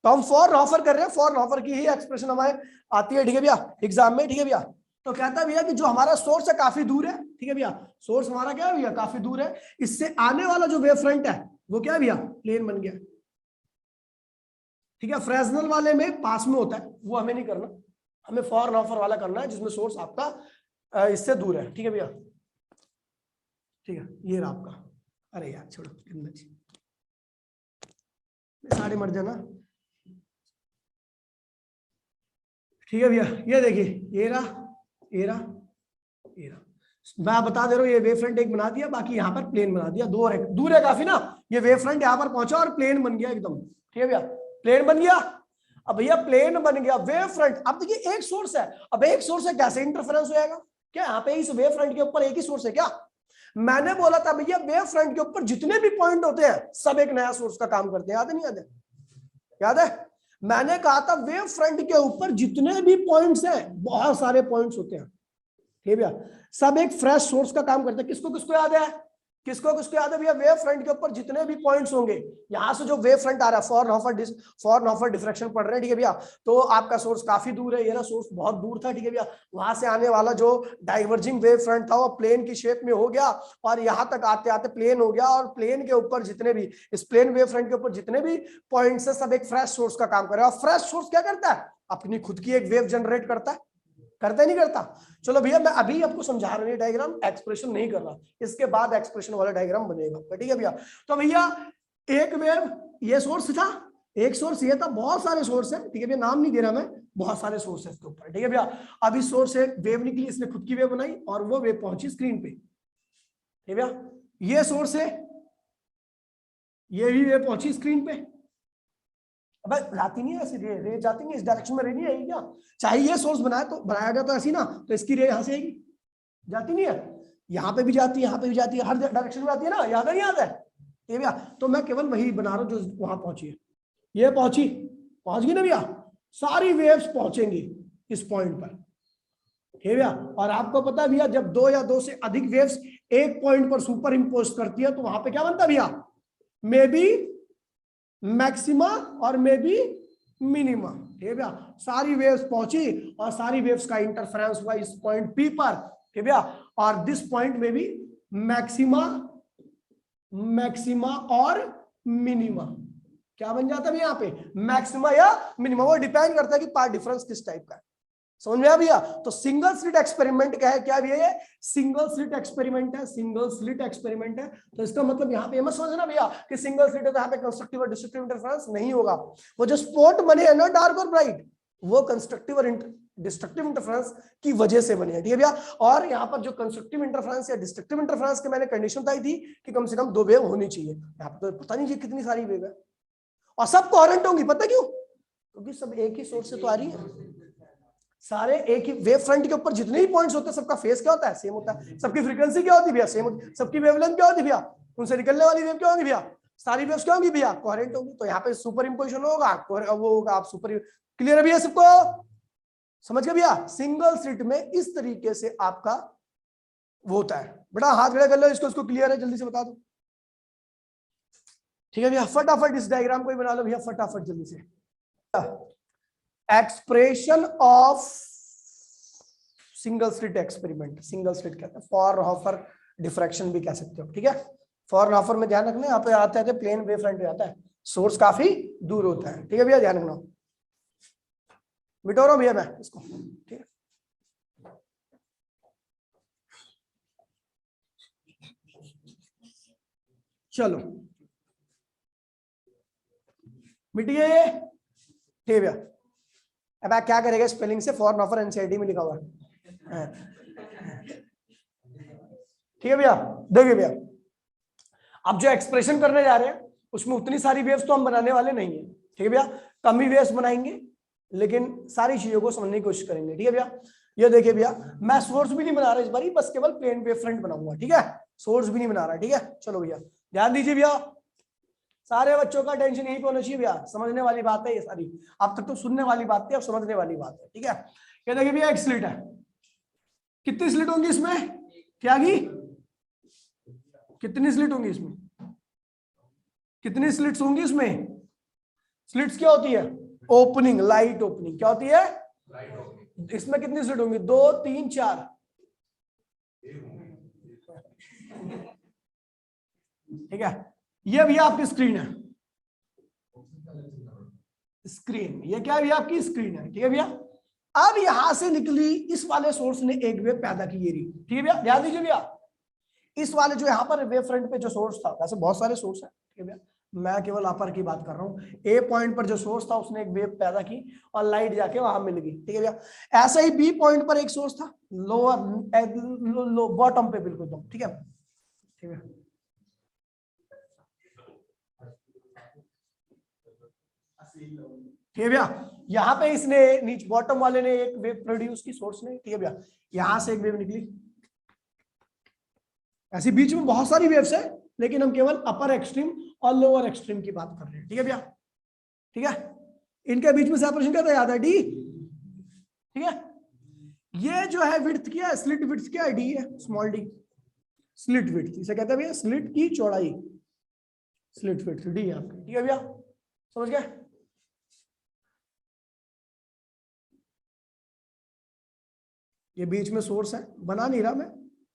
तो हम फॉर्नहोफर कर रहे हैं, फॉर्नहोफर की ही एक्सप्रेशन हमारे आती है, ठीक है भैया, एग्जाम में, ठीक है भैया। तो कहता है भैया कि जो हमारा सोर्स है काफी दूर है, ठीक है भैया, सोर्स हमारा क्या है भैया काफी दूर है, इससे आने वाला जो वेव फ्रंट है वो क्या है भैया प्लेन बन गया, ठीक है। फ्रेस्नेल वाले में पास में होता है, वो हमें नहीं करना, हमें फॉर्नहोफर वाला करना है जिसमें सोर्स आपका इससे दूर है, ठीक है भैया, ठीक है। ये रहा आपका, अरे यार छोड़ो, साढ़े मर जाना, ठीक है भैया। ये देखिए ये रहा, ये रहा, ये रहा, मैं बता दे रहा हूँ ये वेव फ्रंट एक बना दिया, बाकी यहाँ पर प्लेन बना दिया, दूर है काफी ना, ये वेव फ्रंट यहाँ पर पहुंचा और प्लेन बन गया एकदम, ठीक है भैया, प्लेन बन गया। अब भैया प्लेन बन गया वेव फ्रंट, अब देखिए एक सोर्स है, अब एक सोर्स है कैसे इंटरफेरेंस हो जाएगा, क्या यहाँ पे इस वेव फ्रंट के ऊपर एक ही सोर्स है क्या, मैंने बोला था भैया वेव फ्रंट के ऊपर जितने भी पॉइंट होते हैं सब एक नया सोर्स का काम करते हैं, याद है नहीं याद है, याद है, मैंने कहा था वेव फ्रंट के ऊपर जितने भी पॉइंट्स हैं, बहुत सारे पॉइंट्स होते हैं, ठीक है भैया, सब एक फ्रेश सोर्स का काम करते हैं। किसको किसको याद है, किसको किसको याद है भैया, वेव फ्रंट के ऊपर जितने भी पॉइंट्स होंगे, यहां से जो वेव फ्रंट आ रहा है फॉर्नहोफर डिफ्रैक्शन पढ़ रहे हैं, ठीक है भैया, तो आपका सोर्स काफी दूर है, ये ना सोर्स बहुत दूर था, ठीक है भैया, वहां से आने वाला जो डाइवर्जिंग वेव फ्रंट था वो प्लेन की शेप में हो गया, और यहाँ तक आते आते प्लेन हो गया, और प्लेन के ऊपर जितने भी इस प्लेन वेव फ्रंट के ऊपर जितने भी पॉइंट्स है सब एक फ्रेश सोर्स का काम कर रहा है। और फ्रेश सोर्स क्या करता है, अपनी खुद की एक वेव जनरेट करता है, करता ही नहीं करता। चलो भैया मैं अभी आपको समझा रहा हूं डायग्राम, एक्सप्रेशन नहीं कर रहा, इसके बाद एक्सप्रेशन वाला डायग्राम बनेगा, ठीक है भैया। तो भैया एक वेव ये सोर्स था, एक सोर्स ये था, बहुत सारे सोर्स है, ठीक है भैया, नाम नहीं दे रहा मैं, बहुत सारे सोर्स है इसके ऊपर, ठीक है भैया। अब इस सोर्स से वेव निकली, इसने खुद की वेव बनाई और वो वेव पहुंची स्क्रीन पे, ठीक है भैया। ये सोर्स है, ये भी वेव पहुंची स्क्रीन पे, अब जाती नहीं है ऐसी रे जाती नहीं, इस डायरेक्शन में रे नहीं आएगी क्या, चाहे ये सोर्स बनाया गया तो ऐसी ना, तो इसकी रे यहाँ से आएगी, जाती नहीं है, यहाँ पे भी जाती है, यहाँ पे भी जाती है, हर डायरेक्शन में आती है ना, याद है नहीं याद है, ये भैया। तो मैं केवल वही बना रहा हूँ जो वहां पहुंची है, ये पहुंच गई ना भैया, सारी वेव्स पहुंचेंगी इस पॉइंट पर, ठीक है भैया। और आपको पता है भैया जब दो या दो से अधिक वेव्स एक पॉइंट पर सुपर इम्पोज करती है तो वहां पे क्या बनता है भैया, मे बी मैक्सिमा और मे बी मिनिमा, ठीक है भैया। सारी वेव्स पहुंची और सारी वेव्स का इंटरफेरेंस हुआ इस पॉइंट पी पर, ठीक है भैया, और दिस पॉइंट में भी मैक्सिमा और मिनिमा क्या बन जाता है यहाँ पे, मैक्सिमा या मिनिमा, वो डिपेंड करता है कि पार्ट डिफरेंस किस टाइप का है, समझ में आ भैया। तो सिंगल स्लिट एक्सपेरिमेंट क्या है, क्या भैया ये सिंगल स्लिट एक्सपेरिमेंट है, सिंगल स्लिट एक्सपेरिमेंट है। तो इसका मतलब यहाँ पे मत समझना भैया कि सिंगल स्लिट है तो यहाँ पे कंस्ट्रक्टिव और डिस्ट्रक्टिव इंटरफेरेंस नहीं होगा, वो जो स्पॉट बने हैं ना डार्क और ब्राइट, वो कंस्ट्रक्टिव और डिस्ट्रक्टिव इंटरफेरेंस की वजह से बने हैं, ठीक है भैया। और यहाँ पर जो कंस्ट्रक्टिव इंटरफेरेंस या डिस्ट्रक्टिव इंटरफेरेंस के मैंने कंडीशन बताई थी कि कम से कम 2 वेव होनी चाहिए, यहाँ पर तो पता नहीं कितनी सारी वेव है, और सब कोहेरेंट होंगी, पता क्यों, क्योंकि सब एक ही सोर्स से तो आ रही है, सारे एक ही वेव फ्रंट के ऊपर जितने भी पॉइंट्स होते हैं सबका फेस क्या होता है, सेम होता है, सबकी फ्रीक्वेंसी क्या होती है भैया, सेम होती है, सबकी वेवलेंथ क्या होती है भैया, उनसे निकलने वाली वेव क्या होगी भैया, सारी वेव्स क्या होंगी भैया, कोहेरेंट होंगी। तो यहाँ पे सुपर इंपोजिशन होगा, वो होगा आप सुपर। क्लियर है भैया सबको, समझ गए भैया। सिंगल स्लिट में इस तरीके से आपका वो होता है। बेटा हाथ खड़ा कर लो, इसको क्लियर है, जल्दी से बता दो। ठीक है भैया, फटाफट इस डायग्राम को ही बना लो भैया, फटाफट जल्दी से। Expression of single slit experiment, single slit कहते हैं, फ्रॉनहोफर डिफ्रैक्शन भी कह सकते हो। ठीक है, फ्रॉनहोफर में ध्यान रखना, यहाँ पे आता है प्लेन वेव फ्रंट पे आता है, सोर्स काफी दूर होता है। ठीक है भैया, ध्यान रखना। मिटो रहा हूं भैया मैं इसको, ठीक है। चलो मिट गए, ठीक है भैया। अब आप क्या करेगा, स्पेलिंग से फ्रॉनहोफर एनसीईआरटी में लिखा हुआ है। ठीक है भैया, देखिए भैया, अब जो एक्सप्रेशन करने जा रहे हैं उसमें उतनी सारी वेव्स तो हम बनाने वाले नहीं है। ठीक है भैया, कम ही वेव्स बनाएंगे, लेकिन सारी चीजों को समझने की कोशिश करेंगे। ठीक है भैया, ये देखिए भैया, मैं सोर्स भी नहीं बना रहा इस बार, बस केवल प्लेन वेव फ्रंट बनाऊंगा। ठीक है, सोर्स भी नहीं बना रहा। ठीक है, चलो भैया ध्यान दीजिए भैया, सारे बच्चों का टेंशन यही होना चाहिए भैया, समझने वाली बात है ये सारी। अब तक तो सुनने वाली बात है, अब समझने वाली बात है। ठीक है, ये देखिए भैया, एक स्लिट है, कितनी स्लिट होंगी इसमें, क्या की कितनी स्लिट होंगी इसमें, कितनी स्लिट्स होंगी इसमें। स्लिट्स क्या होती है, ओपनिंग, लाइट ओपनिंग। क्या होती है, इसमें कितनी स्लिट होंगी, 2 3 4। ठीक है, ये भी आपकी स्क्रीन है, स्क्रीन, ये क्या है भैया, आपकी स्क्रीन है। ठीक है भैया, अब यहां से निकली इस वाले सोर्स ने एक वेव पैदा की, ये रही। ठीक है भैया, ध्यान दीजिए भैया, इस वाले जो यहाँ पर वेव फ्रंट पे जो सोर्स था, वैसे बहुत सारे सोर्स है। ठीक है भैया, मैं केवल अपर की बात कर रहा हूँ। ए पॉइंट पर जो सोर्स था उसने एक वेव पैदा की और लाइट जाके वहां मिल गई। ठीक है भैया, ऐसे ही बी पॉइंट पर एक सोर्स था, लोअर बॉटम पे बिल्कुल दम। ठीक है, ठीक है, ठीक है भैया, यहाँ पे इसने नीचे बॉटम वाले ने एक वेव प्रोड्यूस की, सोर्स ने। ठीक है भैया, यहां से एक वेव निकली, ऐसे बीच में बहुत सारी वेव्स है, लेकिन हम केवल अपर एक्सट्रीम और लोअर एक्सट्रीम की बात कर रहे हैं। ठीक है भैया, ठीक है, इनके बीच में सेपरेशन क्या था, याद है, डी। ठीक है, ये जो है विड्थ क्या है, स्लिट विड्थ क्या है, डी है, स्मॉल डी, स्लिट विड्थ इसे कहते हैं भैया, स्लिट की चौड़ाई, स्लिट विड्थ डी है आपकी। ठीक है भैया, समझ गए। ये बीच में सोर्स है, बना नहीं रहा मैं,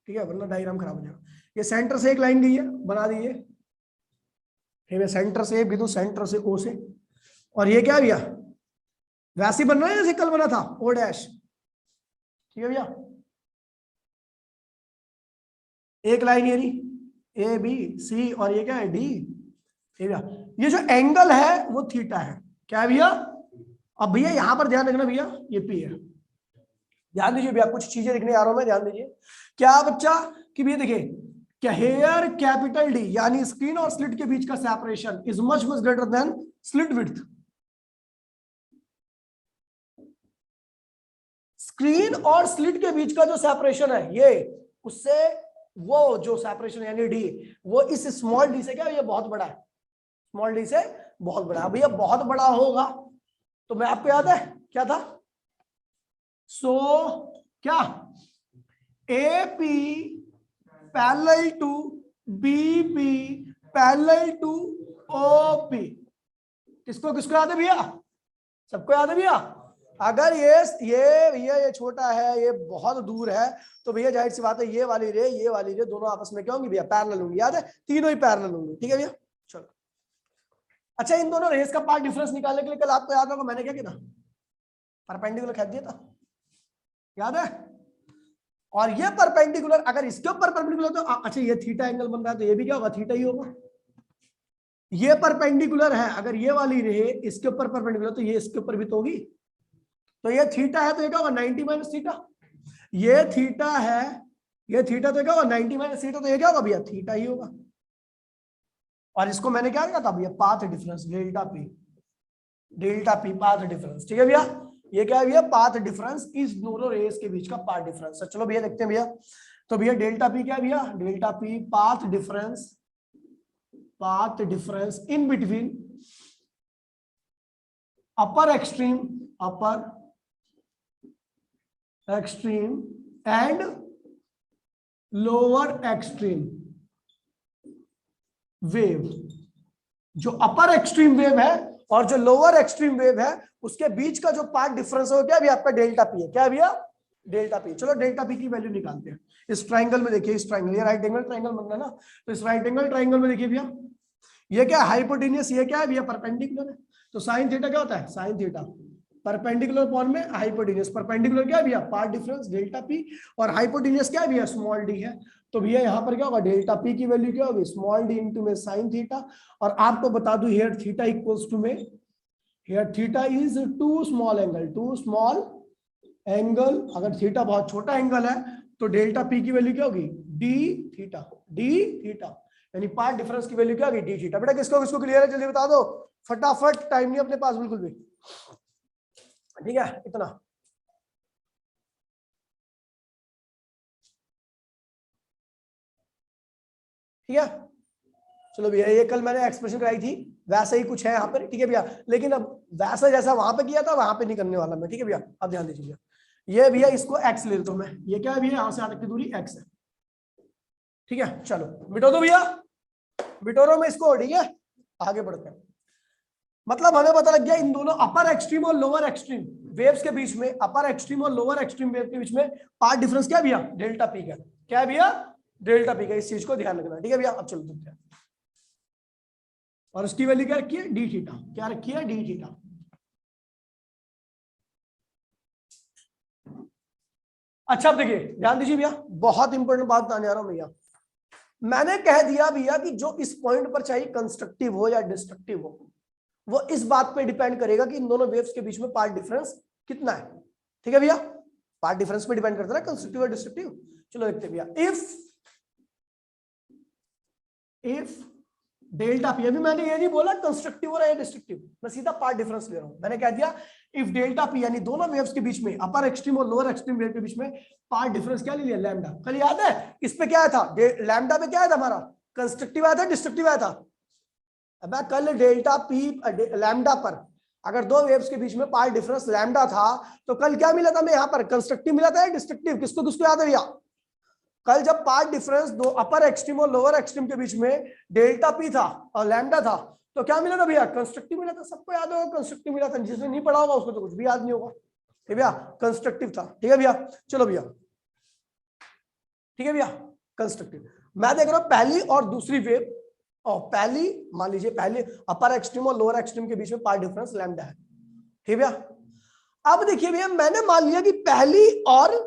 ठीक है, वरना डायग्राम खराब हो जाएगा। ये सेंटर से एक लाइन गई है, बना दी है, सेंटर से भी तो सेंटर से ओ से, और ये क्या भैया, वैसे बन रहा है जैसे कल बना था, ओ डैश। ठीक है भैया, एक लाइन ये रही, ए बी सी, और ये क्या है, डी। भैया ये जो एंगल है वो थीटा है, क्या है भैया। अब भैया यहां पर ध्यान रखना भैया, ये पी है, ध्यान दीजिए भैया, कुछ चीजें लिखने आ रहा हूं मैं, ध्यान दीजिए। क्या बच्चा, कि भैया देखिए, क्या हेयर कैपिटल डी, यानी स्क्रीन और स्लिट के बीच का separation is much much greater than slit width. Screen और स्लिट के बीच का जो सेपरेशन है ये, उससे वो जो सेपरेशन यानी डी, वो इस स्मॉल डी से क्या, ये बहुत बड़ा है, स्मॉल डी से बहुत बड़ा है। भैया बहुत बड़ा होगा तो मैं, आपको याद है क्या था, सो क्या, A P parallel to B P parallel to O P. किसको किसको याद है भैया, सबको याद है भैया। अगर ये छोटा है, ये बहुत दूर है, तो भैया जाहिर सी बात है ये वाली रे दोनों आपस में क्या होंगी भैया, पैरेलल होंगी। याद है, तीनों ही पैरेलल होंगी। ठीक है भैया, चलो। अच्छा, इन दोनों रेस का पार्ट डिफरेंस निकालने के लिए कल आपको याद होगा मैंने क्या किया था, परपेंडिकुलर खींच दिया था, याद है। और ये परपेंडिकुलर अगर इसके ऊपर परपेंडिकुलर तो अच्छा, ये थीटा एंगल बन रहा है तो ये भी क्या होगा, थीटा ही होगा। ये परपेंडिकुलर है, अगर ये वाली रहे इसके ऊपर परपेंडिकुलर, तो ये इसके ऊपर भी तो होगी। तो ये थीटा है तो ये क्या होगा, 90 माइनस थीटा। ये थीटा है, ये थीटा तो क्या होगा, 90 माइनस थीटा, तो ये क्या होगा भैया, थीटा ही होगा। और इसको मैंने क्या किया था भैया, path difference, delta P path difference. ठीक है भैया, ये क्या है भैया, पाथ डिफरेंस, इस दोनों रेस के बीच का पाथ डिफरेंस। चलो भैया देखते हैं भैया, तो भैया डेल्टा पी क्या है भैया, delta P path difference path difference in between upper extreme and lower extreme wave. जो अपर एक्सट्रीम वेव है और जो लोअर एक्सट्रीम वेव है उसके बीच का जो पाथ डिफरेंस है क्या भी आपका डेल्टा पी है। क्या भैया? Delta P. चलो डेल्टा पी की वैल्यू निकालते हैं। इस ट्राइंगल में देखिए, इस ट्राइंगल, ये राइट एंगल ट्राइंगल बनना ना, तो इस राइट एंगल ट्राइंगल में देखिए भैया, ये क्या है? हाइपोटेन्यूस। ये क्या है भैया? परपेंडिकुलर है। तो साइन थीटा क्या होता है? साइन थीटा परपेंडिकुलर अपॉन में हाइपोटेन्यूस। परपेंडिकुलर क्या है भैया? पाथ डिफरेंस डेल्टा पी, और हाइपोटेन्यूस क्या है भैया? स्मॉल डी है। तो भैया यहाँ पर क्या होगा? डेल्टा पी की वैल्यू क्या होगी? स्मॉल डी इंटू में साइन थीटा। और आपको बता दूं हियर थीटा इक्वल्स टू में, here theta is too small angle. अगर थीटा बहुत छोटा एंगल है तो डेल्टा पी की वैल्यू क्या होगी? डी थीटा, यानी पाथ डिफरेंस की वैल्यू क्या होगी? D theta. बेटा किसको क्लियर है? जल्दी बता दो फटाफट, टाइम नहीं अपने पास बिल्कुल भी। ठीक है, इतना। ठीक है, चलो भैया, ये कल मैंने एक्सप्रेशन कराई थी, वैसा ही कुछ है यहाँ पर। ठीक है भैया, लेकिन अब वैसा जैसा वहां पे किया था वहां पे नहीं करने वाला मैं। ठीक है भैया, अब ध्यान दीजिए भैया, ये भैया इसको एक्स ले लेता हूं मैं। ये क्या है भैया? यहाँ से यहाँ तक की दूरी एक्स है। ठीक है, चलो बिठो दो भैया, बिठोरो में इसको। ठीक है, आगे बढ़ते हैं। मतलब हमें पता लग गया इन दोनों अपर एक्सट्रीम और लोअर एक्सट्रीम वेव्स के बीच में, अपर एक्सट्रीम और लोअर एक्सट्रीम वेव के बीच में पाथ डिफरेंस क्या भैया? डेल्टा पी का। क्या है भैया? डेल्टा पी का। इस चीज को ध्यान रखना। ठीक है भैया, अब चलो देखते हैं। और उसकी वैल्यू क्या रखी है? D theta. क्या रखी है? D theta. अच्छा, अब देखिए, ध्यान दीजिए भैया, बहुत इंपॉर्टेंट बात बताने आ रहा हूं भैया। मैंने कह दिया भैया कि जो इस पॉइंट पर चाहे कंस्ट्रक्टिव हो या डिस्ट्रक्टिव हो, वो इस बात पे डिपेंड करेगा कि इन दोनों वेव्स के बीच में पाथ डिफरेंस कितना है। ठीक है भैया, पाथ डिफरेंस पे डिपेंड करता है कंस्ट्रक्टिव और डिस्ट्रक्टिव। चलो देखते हैं भैया, इफ डेल्टा पी, अभी मैंने ये नहीं बोला कंस्ट्रक्टिव और डिस्ट्रक्टिव, मैं सीधा पाथ डिफरेंस ले रहा हूं। मैंने कह दिया इफ डेल्टा पी, यानी दोनों वेव्स के बीच में, अपर एक्सट्रीम और लोअर एक्सट्रीम वेव के बीच में पाथ डिफरेंस क्या ले लिया? लैम्डा। कल याद है इस पे क्या आया था? लैम्डा पे क्या आया था हमारा? कंस्ट्रक्टिव आया था, डिस्ट्रक्टिव आया था? अब कल डेल्टा पी लैम्डा पर अगर दो वेव्स के बीच में पाथ डिफरेंस लैम्डा था, तो कल क्या मिला था? मैं यहाँ पर कंस्ट्रक्टिव मिला था या डिस्ट्रक्टिव? किसको किसको याद है भैया? कल जब पाथ डिफरेंस दो अपर एक्सट्रीम और लोअर एक्सट्रीम के बीच में डेल्टा पी था और लैम्डा था, तो क्या मिला था भैया? कंस्ट्रक्टिव मिला था। सबको याद होगा कंस्ट्रक्टिव मिला था, जिसने नहीं पढ़ा होगा उसको तो कुछ भी याद नहीं होगा। ठीक भैया, कंस्ट्रक्टिव था। ठीक है भैया, चलो भैया, ठीक है भैया, कंस्ट्रक्टिव। मैं देख रहा हूं पहली और दूसरी वेव, और पहली मान लीजिए, पहले अपर एक्सट्रीम और लोअर एक्सट्रीम के बीच में पाथ डिफरेंस लैम्डा है। ठीक भैया, अब देखिए भैया, मैंने मान लिया कि पहली और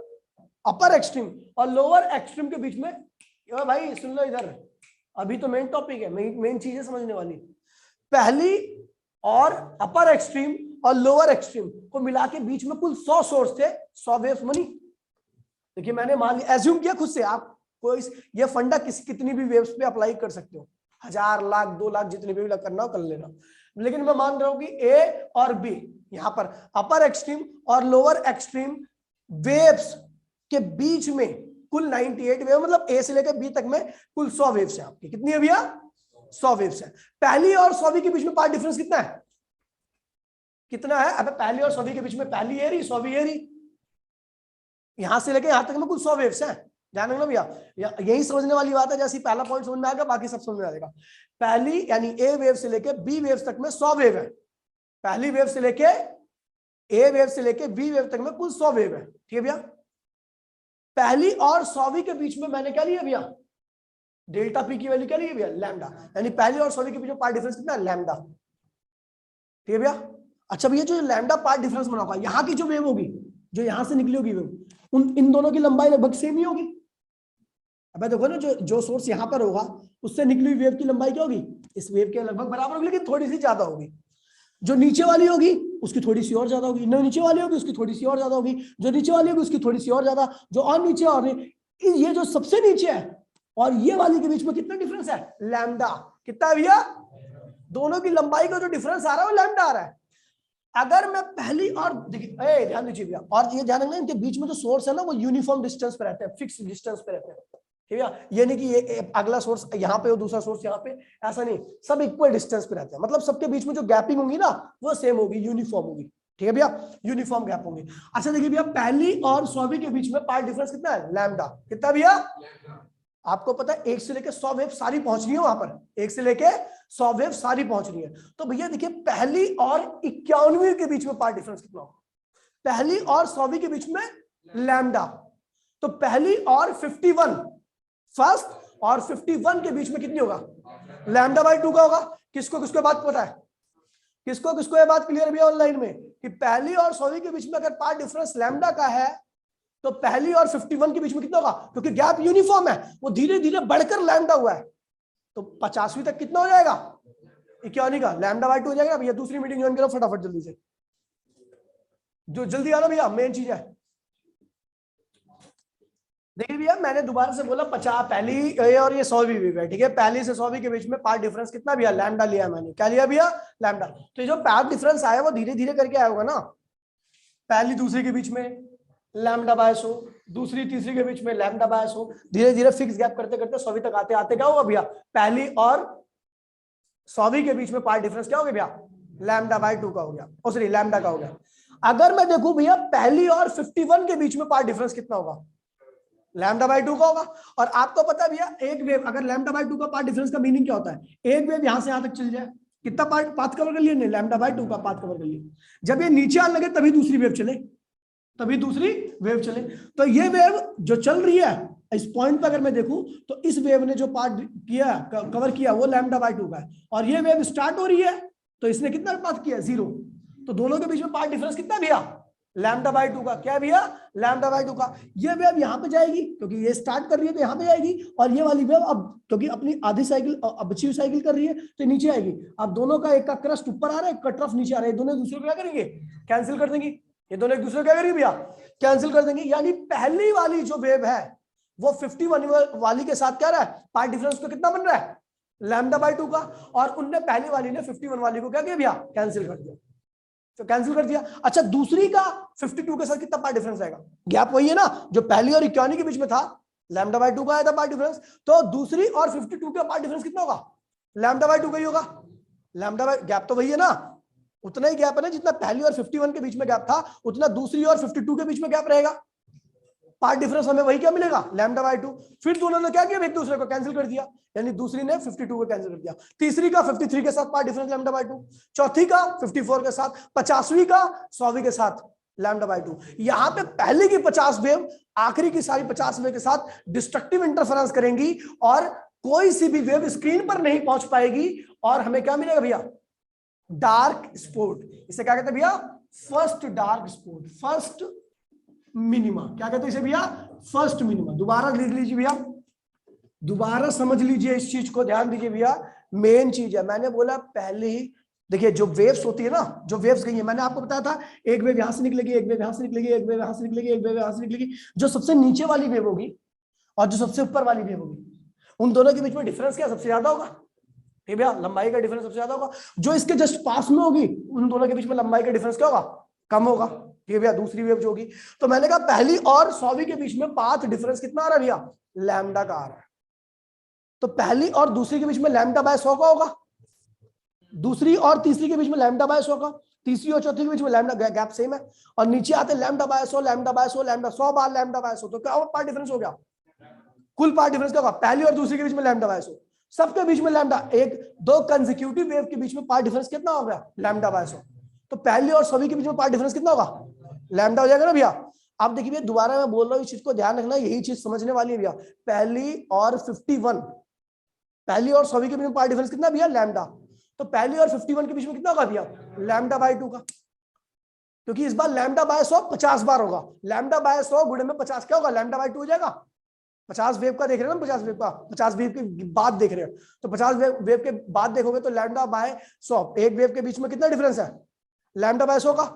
अपर एक्सट्रीम और लोअर एक्सट्रीम के बीच में, भाई सुन लो इधर, अभी तो मेन टॉपिक है, मेन चीजें समझने वाली। पहली और अपर एक्सट्रीम और लोअर एक्सट्रीम को मिला के बीच में कुल 100 सोर्स थे, 100 वेव्स बनी। देखिए मैंने मान लिया, एज्यूम किया खुद से, आप कोई ये फंडा कितनी भी वेव्स पे अप्लाई कर सकते हो, 1000 लाख 2 लाख जितनी भी करना हो कर लेना। लेकिन मैं मान रहा हूं कि ए और बी, यहां पर अपर एक्सट्रीम और लोअर एक्सट्रीम वेव्स के बीच में कुल 98 वेव, मतलब ए से लेकर बी तक में कुल 100 वेव्स है आपकी। कितनी है भैया? 100 वेव्स है। पहली और 100वीं के बीच में पाथ डिफरेंस कितना है? कितना है? अब पहली और 100वीं के बीच में पहली ए रही, 100वीं ए रही, यहां से लेकर यहां तक में कुल 100 वेव्स है। ध्यान रखना भैया, यही समझने वाली बात है। जैसे पहला पॉइंट समझ में आएगा, बाकी सब समझ में आ जाएगा। पहली यानी ए वेव से लेकर बी वेव्स तक में 100 वेव है। पहली वेव से लेके ए वेव से लेके बी वेव तक में कुल 100 वेव है। ठीक है भैया, पहली और 100वीं के बीच में मैंने क्या लिया भैया? डेल्टा पी की वैल्यू क्या ली भैया? लैम्डा। यानी पहली और 100वीं के बीच में पाथ डिफरेंस कितना है? लैम्डा। ठीक है भैया, अच्छा भैया, जो लैम्डा पाथ डिफरेंस बना होगा, यहाँ की जो वेव होगी, जो यहां से निकली होगी वेव, इन दोनों की लंबाई लगभग सेम ही होगी। अब देखो ना, जो सोर्स यहाँ पर होगा उससे निकली हुई वेव की लंबाई क्या होगी? इस वेव के लगभग बराबर होगी, लेकिन थोड़ी सी ज्यादा होगी। जो नीचे वाली होगी उसकी थोड़ी सी और ज्यादा होगी, नीचे वाली होगी उसकी थोड़ी सी और ज्यादा होगी, जो नीचे वाली होगी उसकी थोड़ी सी और ज्यादा, जो और नीचे और ये जो सबसे नीचे है और ये वाली के बीच में कितना डिफरेंस है? लैम्डा। कितना है भैया? दोनों की लंबाई का जो डिफरेंस आ रहा है वो लैम्डा आ रहा है। अगर मैं पहली और देखिए, ध्यान दीजिए भैया, और ये ध्यान रखना, इनके बीच में जो सोर्स है ना वो यूनिफॉर्म डिस्टेंस पे रहते हैं, फिक्स डिस्टेंस पे रहते हैं। ठीक है। ये नहीं कि ये अगला सोर्स यहाँ पे हो दूसरा सोर्स यहाँ पे, ऐसा नहीं, सब इक्वल डिस्टेंस पे रहते हैं, मतलब सबके बीच में जो गैपिंग होगी ना वो सेम होगी, यूनिफॉर्म होगी। ठीक है भैया, यूनिफॉर्म गैप होंगे। अच्छा देखिए भैया, पहली और 100वीं के बीच में पार्ट डिफरेंस कितना है, लैम्डा। कितना भैया, आपको पता है 1 से लेके 100 वेव सारी पहुंच रही है वहां पर, 1 से लेके 100 वेव सारी पहुंच रही है। तो भैया देखिए पहली और 51वीं के बीच में पार्ट डिफरेंस कितना होगा, पहली और 100वीं के बीच में लैम्डा। तो पहली और 51, फर्स्ट और 51 के बीच में कितनी होगा, लैम्डा बाई 2 का होगा। किसको किसको बात पता है, किसको किसको ये बात क्लियर भी है ऑनलाइन में कि पहली और 100वीं के बीच में अगर पार्ट डिफरेंस लैम्डा का है तो पहली और 51 के बीच में कितना होगा, क्योंकि गैप यूनिफॉर्म है, वो धीरे धीरे बढ़कर लैम्डा हुआ है। तो 50वीं तक कितना हो जाएगा, 51 का लैम्डा बाई 2 हो जाएगा। भैया दूसरी मीटिंग ज्वाइन करो फटाफट जल्दी से, जो जल्दी आना भैया, मेन चीज है। देखिए भैया मैंने दोबारा से बोला 50 पहली और ये 100वीं भी है, ठीक है। पहली से 100वीं के बीच में पार्ट डिफरेंस कितना भैया, लैम्डा लिया मैंने, क्या लिया भैया, लैम्डा। तो जो पार्ट डिफरेंस आया वो धीरे धीरे करके आया होगा ना, पहली दूसरी के बीच में लैम्डा बाय 100, दूसरी तीसरी के बीच में लैम्डा बाय 100, धीरे धीरे फिक्स गैप करते करते 100वीं तक आते आते क्या होगा भैया, पहली और 100वीं के बीच में पार्ट डिफरेंस क्या हो गया भैया, लैम्डा बाय 2 का हो गया, और सॉरी लैम्डा का हो गया। अगर मैं देखूं भैया पहली और 51 के बीच में पार्ट डिफरेंस कितना होगा, लैम्डा बाय 2 का होगा। और आपको पता है भैया एक वेव अगर लैम्डा बाय 2 का पार्ट डिफरेंस का मीनिंग क्या होता है, एक वेव यहां से यहां तक चल जाए, कितना पाथ कवर कर लिया, नहीं लैम्डा बाय 2 का पाथ कवर कर लिया। जब ये नीचे आने लगे तभी दूसरी वेव चले, तभी दूसरी वेव चले। तो ये वेव जो चल रही है इस पॉइंट पे अगर मैं देखूं तो इस वेव ने जो पार्ट किया कवर किया वो लैम्डा बाय 2 का है, और ये वेव स्टार्ट हो रही है तो इसने कितना पाथ किया, 0। तो दोनों के बीच में पार्ट डिफरेंस कितना भैया, लैम्डा बाय 2 का। क्या भैया, लैम्डा बाय 2 का। ये वेव यहाँ पे जाएगी क्योंकि ये स्टार्ट कर रही है तो यहाँ पे जाएगी, और ये वाली वेव अब क्योंकि अपनी आधी साइकिल बची साइकिल कर रही है तो नीचे आएगी। अब दोनों का एक का क्रस्ट ऊपर आ रहा है, एक का ट्रफ नीचे आ रहा है, दोनों दूसरे को क्या करेंगे, कैंसिल कर देंगे। ये दोनों एक दूसरे को क्या करेंगे भैया, कैंसिल कर देंगे। यानी पहली वाली जो वेव है वो 51 वाली के साथ क्या रहा है, पार्ट डिफरेंस को कितना बन रहा है, लैम्डा बाय 2 का। और उनने पहली वाली ने 51 वाली को क्या किया भैया, कैंसिल कर दिया, तो कैंसिल कर दिया। अच्छा दूसरी का 52 के साथ कितना पार्ट डिफरेंस आएगा, गैप वही है ना जो पहली और 51 के बीच में था, लैम्डा बाय 2 का आया था पार्ट डिफरेंस। तो दूसरी और 52 का पार्ट डिफरेंस कितना होगा, लैम्डा बाय 2 का ही होगा। लैम्डा बाय गैप तो वही है ना, उतना ही गैप है ना जितना पहली और 51 के बीच में गैप था, उतना दूसरी और 52 के बीच में गैप रहेगा। पार्ट डिफरेंस हमें वही क्या मिलेगा, लैम्डा बाय 2। फिर दोनों ने क्या किया, एक दूसरे को कैंसिल कर दिया, यानी दूसरी ने 52 को कैंसिल कर दिया। तीसरी का 53 के साथ पार्ट डिफरेंस लैम्डा बाय 2, चौथी का 54 के साथ, 50वीं का 100वीं के साथ लैम्डा बाय 2। यहां पे पहले की 50 वेव आखिरी की सारी 50 वेव के साथ डिस्ट्रक्टिव इंटरफेरेंस करेंगी और कोई सी भी वेव स्क्रीन पर नहीं पहुंच पाएगी, और हमें क्या मिलेगा भैया, डार्क स्पॉट। इसे क्या कहते हैं भैया, first dark spot, first minima. क्या कहते हैं इसे भैया, फर्स्ट मिनिमा। दोबारा लिख लीजिए भैया, दोबारा समझ लीजिए इस चीज को, ध्यान दीजिए भैया, मेन चीज है। मैंने बोला पहले देखिए जो वेव्स होती है ना, जो वेव्स गई है, मैंने आपको बताया था एक वेव यहां से निकलेगी, एक वेव यहां से निकलेगी, एक वेव यहां से निकलेगी, एक वेव यहां से निकलेगी। जो सबसे नीचे वाली वेव होगी और जो सबसे ऊपर वाली वेव होगी, उन दोनों के बीच में डिफरेंस क्या सबसे ज्यादा होगा, ठीक भैया, लंबाई का डिफरेंस सबसे ज्यादा होगा। जो इसके जस्ट पास में होगी उन दोनों के बीच में लंबाई का डिफरेंस क्या होगा, कम होगा, ठीक है भैया, दूसरी वेव जो होगी। तो मैंने कहा पहली और 100वीं के बीच में पाथ डिफरेंस कितना आ रहा है भैया, लैम्डा का आ रहा है। तो पहली और दूसरी के बीच में लैम्डा बाय 100 का होगा, दूसरी और तीसरी के बीच में लैम्डा बाय 100 का, तीसरी और चौथी के बीच में लैम्डा गैप सेम है, और नीचे आते lambda by 100, lambda by 100, lambda 100 bar lambda by 100। तो क्या पार्ट डिफरेंस हो गया, कुल पार्ट डिफरेंस क्या होगा, पहली और दूसरी के बीच में लैम्डा बाय 100, सबके बीच में लैम्डा, एक दो कंसेक्यूटिव वेव के बीच में पार्ट डिफरेंस कितना हो गया, लैम्डा बाय 100। तो पहली और 100वीं के बीच में पार्ट डिफरेंस कितना होगा, लैम्डा हो जाएगा ना भैया। अब देखिए भैया दोबारा मैं बोल रहा हूँ, इस चीज को ध्यान रखना, यही चीज समझने वाली है भैया। पहली और 51, पहली और 100वीं के बीच में पार्ट डिफरेंस कितना भैया, लैम्डा। तो पहली और 51 के बीच में कितना होगा भैया, लैम्डा बाय 2 का, क्योंकि इस बार लैम्डा बाय 100 50 बार होगा। लैम्डा बाय 100 गुणे में 50 क्या होगा, लैम्डा बाय 2 हो जाएगा। 50 वेव का देख रहे हैं ना, 50 वेव का, 50 वेव के बाद देख रहे हैं, तो 50 वेव के बाद देखोगे तो लैम्डा बाय 100, एक वेव के बीच में कितना डिफरेंस है, लैम्डा बाय 100 का।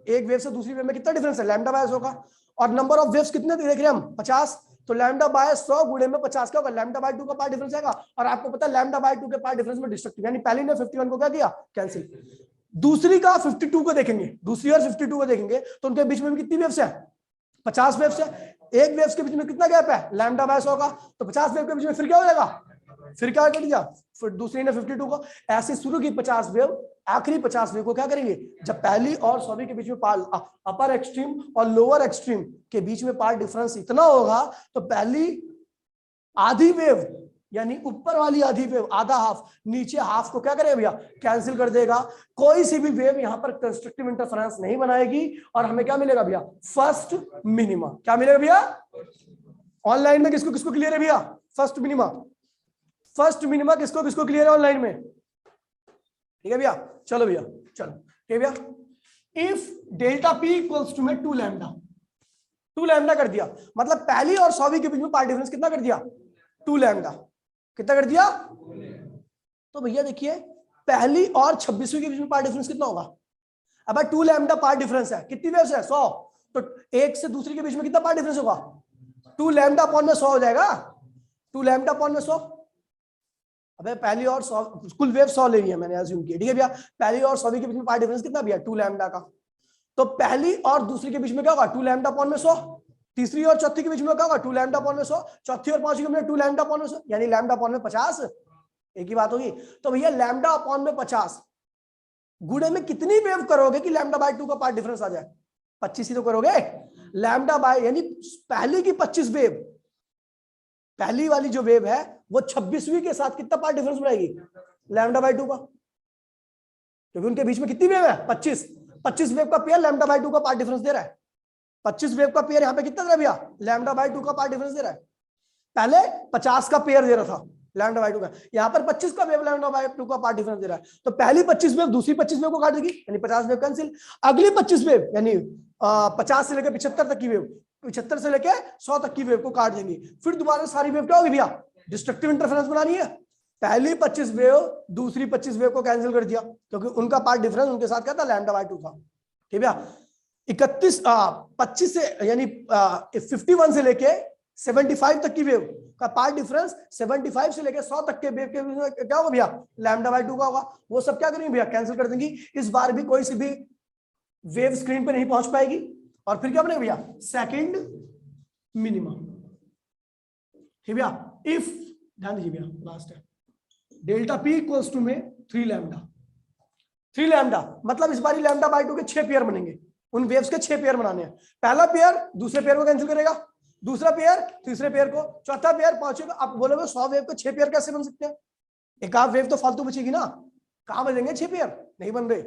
एक वेव से दूसरी वेव में कितना डिफरेंस है, लैम्डा बाय 100 का। और नंबर ऑफ वेव्स कितने देख रहे हैं हम, 50। तो लैम्डा बाय 100 गुणे में 50 क्या होगा, लैम्डा बाय 2 का पार्ट डिफरेंस आएगा। और आपको पता है लैम्डा बाय 2 के पार्ट डिफरेंस में डिस्ट्रक्टिव, यानी पहली ने 51 को क्या किया, कैंसिल। दूसरी का 52 को देखेंगे, दूसरी और 52 को देखेंगे तो उनके बीच में भी कितनी वेव्स है, 50 वेव्स है। एक वेव्स के बीच में कितना गैप है, लैम्डा बाय 100 का, तो 50 वेव के बीच में फिर क्या हो जाएगा, फिर क्या कट गया, फिर दूसरी ने 52 को। ऐसे शुरू की 50 वेव, आखिरी 50 वेव को क्या करेंगे, जब पहली और 100वीं के बीच में पार्ट अपर एक्सट्रीम और लोअर एक्सट्रीम के बीच में पार्ट डिफरेंस इतना होगा, तो पहली आधी वेव यानी ऊपर वाली आधी वेव आधा हाफ, नीचे हाफ को क्या करेगा भैया, कैंसिल कर देगा। कोई सी भी वेव यहां पर कंस्ट्रक्टिव इंटरफेरेंस नहीं बनाएगी और हमें क्या मिलेगा भैया, फर्स्ट मिनिमा। क्या मिलेगा भैया, ऑनलाइन में किसको किसको क्लियर है भैया, फर्स्ट मिनिमा। फर्स्ट मिनिमा किसको किसको क्लियर है ऑनलाइन में, ठीक है भैया। चलो भैया, चलो ठीक है भैया। If delta P equals to में 2 लैम्डा, 2 लैम्डा कर दिया, मतलब पहली और 100वीं के बीच में पार्ट डिफरेंस कितना कर दिया, 2 लैम्डा। कितना कर दिया, तो भैया देखिए पहली और 26वीं के बीच में पार्ट डिफरेंस कितना होगा, अब 2 लैम्डा पार्ट डिफरेंस है, कितनी वेव्स है 100, तो एक से दूसरी के बीच में कितना पार्ट डिफरेंस होगा, 2 लैम्डा अपॉन में 100 हो जाएगा, 2 लैम्डा अपॉन में 100। अबे पहली और 100, कुल वेव 100 ले रही है मैंने अज्यूम किया, ठीक है भैया। पहली और 100वीं के बीच में पार्ट डिफरेंस कितना भैया, 2 लैम्डा का, तो पहली और दूसरी के बीच में क्या होगा, 2 लैम्डा अपॉन में 100। तीसरी और चौथी के बीच में क्या होगा, 2 लैम्डा अपॉन में 100। चौथी और पांचवी में 2 लैम्डा अपॉन में 100, यानी लैम्डा अपॉन में 50, एक ही बात होगी। तो भैया लैम्डा अपॉन में 50 गुणे में कितनी वेव करोगे कि लैम्डा बाय 2 का पार्ट डिफरेंस आ जाए, 25 ही तो करोगे। लैम्डा बाय यानी पहली की 25 वेव, पहली वाली जो वेव है वो 26वीं के साथ कितना पार्ट डिफरेंस बनाएगी, लैम्डा बाय 2 का, क्योंकि उनके बीच में कितनी वेव है 25 वेव का पेयर लैम्डा बाय 2 का पार्ट डिफरेंस दे रहा है। 25 वेव का पेयर यहाँ पे कितना दे रहा है भैया, लैम्डा बाय 2 का पार्ट डिफरेंस दे रहा है। पहले 50 का पेयर दे रहा था लैम्डा बाय 2 का, यहाँ पर 25 का वेव लैम्डा बाय 2 का पार्ट डिफरेंस दे रहा है। तो पहली 25 वेव दूसरी 25 वेव को काट देगी, यानी 50 वेव कैंसिल। अगली 25 वेव यानी 50 से लेकर 75 तक की वेव, 75 से लेकर 100 तक की वेव को काट देंगी। फिर दोबारा सारी वेव क्या होगी भैया, डिस्ट्रक्टिव इंटरफेरेंस बनानी है। पहली 25 वेव दूसरी 25 वेव को कैंसिल कर दिया, क्योंकि उनका पार्ट डिफरेंस उनके साथ क्या था, लैम्डा बाय 2 था, ठीक है। 25 से यानी 51 से लेके 75 तक की वेव का पार्ट डिफरेंस 75 से लेके 100 तक के वेव के बीच में क्या होगा भैया, लैम्डा बाय 2 का होगा। वो सब क्या करेंगे भैया, कैंसिल कर देंगी। इस बार भी कोई सी भी वेव स्क्रीन पे नहीं पहुंच पाएगी। और फिर क्या बनेगा भैया, सेकंड मिनिमा, ठीक भैया। इफ ध्यान दीजिए भैया, लास्ट है डेल्टा पी इक्वल्स टू में 3 लैम्डा, 3 लैम्डा मतलब इस बार लैम्डा बाय 2 के 6 पेयर बनेंगे। उन वेव्स के 6 पेयर बनाने हैं। पहला पेयर दूसरे पेयर को कैंसिल करेगा, दूसरा पेयर तीसरे पेयर को, चौथा पेयर पांचवें को। आप बोलोगे 100 वेव के 6 पेयर कैसे बन सकते हैं, एक आध वेव तो फालतू बचेगी ना, कहां बनेंगे 6 पेयर, नहीं बन रहे।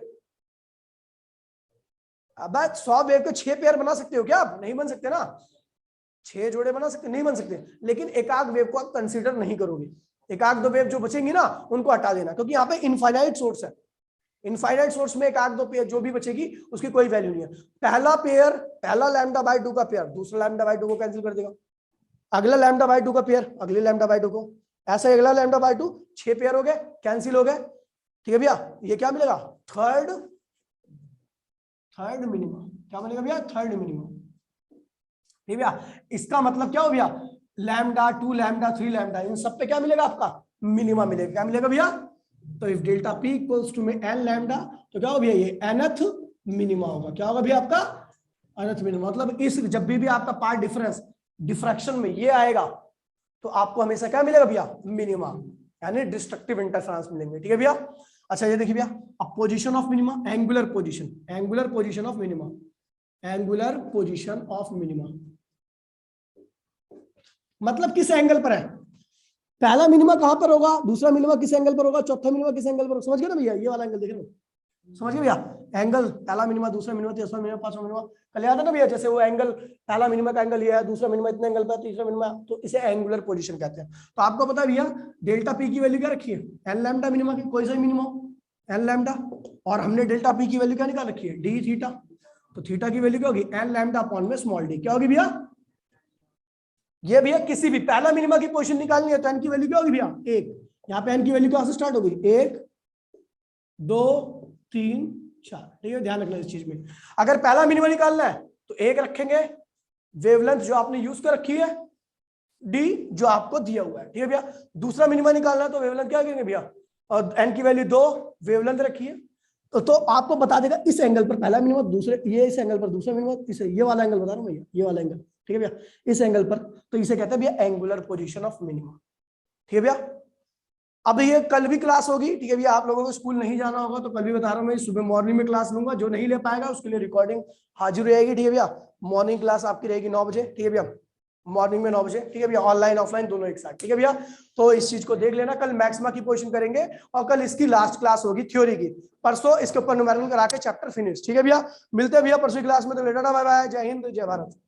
अब 100 वेव के 6 पेयर बना सकते हो क्या आप, नहीं बन सकते ना। 6 जोड़े बना सकते, नहीं बन सकते। लेकिन एक आध वेव को आप कंसीडर नहीं करोगे, एक आध दो वेव जो बचेंगी ना उनको हटा देना, क्योंकि यहाँ पे इनफाइनाइट सोर्स है। इनफाइनाइट सोर्स में एक आध दो पेयर जो भी बचेगी उसकी कोई वैल्यू नहीं है। पहला पेयर, पहला लैम्डा बाय 2 का पेयर दूसरा लैम्डा बाय 2 को कैंसिल कर देगा। अगला लैम्डा बाय 2 का पेयर अगले लैम्डा बाय 2 को, ऐसा अगला लैम्डा बाय 2, 6 पेयर हो गए, कैंसिल हो गए, ठीक है भैया। ये क्या मिलेगा, थर्ड मिनिमम। क्या मिलेगा भैया, थर्ड मिनिमम, ठीक भैया। इसका मतलब क्या हो गया, लैम्डा 2 लैम्डा 3 लैम्डा इन सब पे क्या मिलेगा, आपका मिनिमा मिलेगा। क्या मिलेगा भैया, तो if delta P equals to में n लैम्डा, तो क्या होगा भैया, ये nth मिनिमा होगा। क्या होगा भैया, आपका nth मिनिमा। मतलब इस जब भी आपका पार्ट डिफरेंस डिफ्रैक्शन में ये आएगा तो आपको हमेशा क्या मिलेगा भैया, मिनिमा, यानी डिस्ट्रक्टिव इंटरफेरेंस मिलेंगे, ठीक है भैया। अच्छा ये देखिए भैया, अब position of minima, angular position, angular position of minima, angular position of minima मतलब किस एंगल पर है, पहला मिनिमा कहां पर होगा, दूसरा मिनिमा किस एंगल पर होगा, चौथा मिनिमा किस एंगल पर होगा। समझ गए ना भैया, ये वाला एंगल देख रहे हो, समझ गए भैया। एंगल पहला मिनिमा, दूसरा मिनिमा, तीसरा मिनिमा, पांचवा मिनिमा, कल याद है ना भैया, जैसे वो एंगल पहला मिनिमा का एंगल ये है, दूसरा मिनिमा इतने एंगल पर, तीसरा मिनिमा, तो इसे एंगुलर पोजीशन कहते हैं। तो आपको पता है भैया डेल्टा पी की वैल्यू क्या रखी है, एन लैम्डा मिनिमा की, कोई सा मिनिमा एन लैम्डा, और हमने डेल्टा पी की वैल्यू क्या निकाल रखी है, डी थीटा। तो थीटा की वैल्यू क्या होगी, एन लैम्डा अपॉन में स्मॉल डी। क्या होगी भैया, ये भैया किसी भी पहला मिनिमा की पोजीशन निकालनी है तो एन की वैल्यू क्या होगी भैया, 1। यहाँ पे एन की वैल्यू कहां से स्टार्ट होगी, 1 2 3 4, ठीक है, ध्यान रखना इस चीज में। अगर पहला मिनिमा निकालना है तो 1 रखेंगे, वेवलेंथ जो आपने यूज कर रखी है, डी जो आपको दिया हुआ है, ठीक है भैया। दूसरा मिनिमा निकालना है तो वेवलेंथ क्या करेंगे भैया, और एन की वैल्यू 2, वेवलेंथ रखिए तो आपको बता देगा इस एंगल पर पहला मिनिमा, दूसरे ये इस एंगल पर दूसरा मिनिमा, इसे ये वाला एंगल बता रहा हूं भैया, ये वाला एंगल, ठीक है भैया, इस एंगल पर, तो इसे कहते हैं भैया एंगुलर पोजीशन ऑफ मिनिमम। ठीक है भैया, अब ये कल भी क्लास होगी, ठीक है भैया, आप लोगों को स्कूल नहीं जाना होगा तो कल भी बता रहा हूँ मैं, सुबह मॉर्निंग में क्लास लूंगा, जो नहीं ले पाएगा उसके लिए रिकॉर्डिंग हाजिर रहेगी। ठीक है भैया, मॉर्निंग क्लास आपकी रहेगी 9 बजे। ठीक है भैया, मॉर्निंग में 9 बजे। ठीक है भैया, ऑनलाइन ऑफलाइन दोनों एक साथ। ठीक है भैया, तो इस चीज को देख लेना, कल मैक्सिमा की पोजीशन करेंगे और कल इसकी लास्ट क्लास होगी थ्योरी की, परसों इसके ऊपर न्यूमेरिकल करा के चैप्टर फिनिश। ठीक है भैया, मिलते हैं भैया परसों क्लास में, तो लेटर बाय बाय, जय हिंद जय भारत।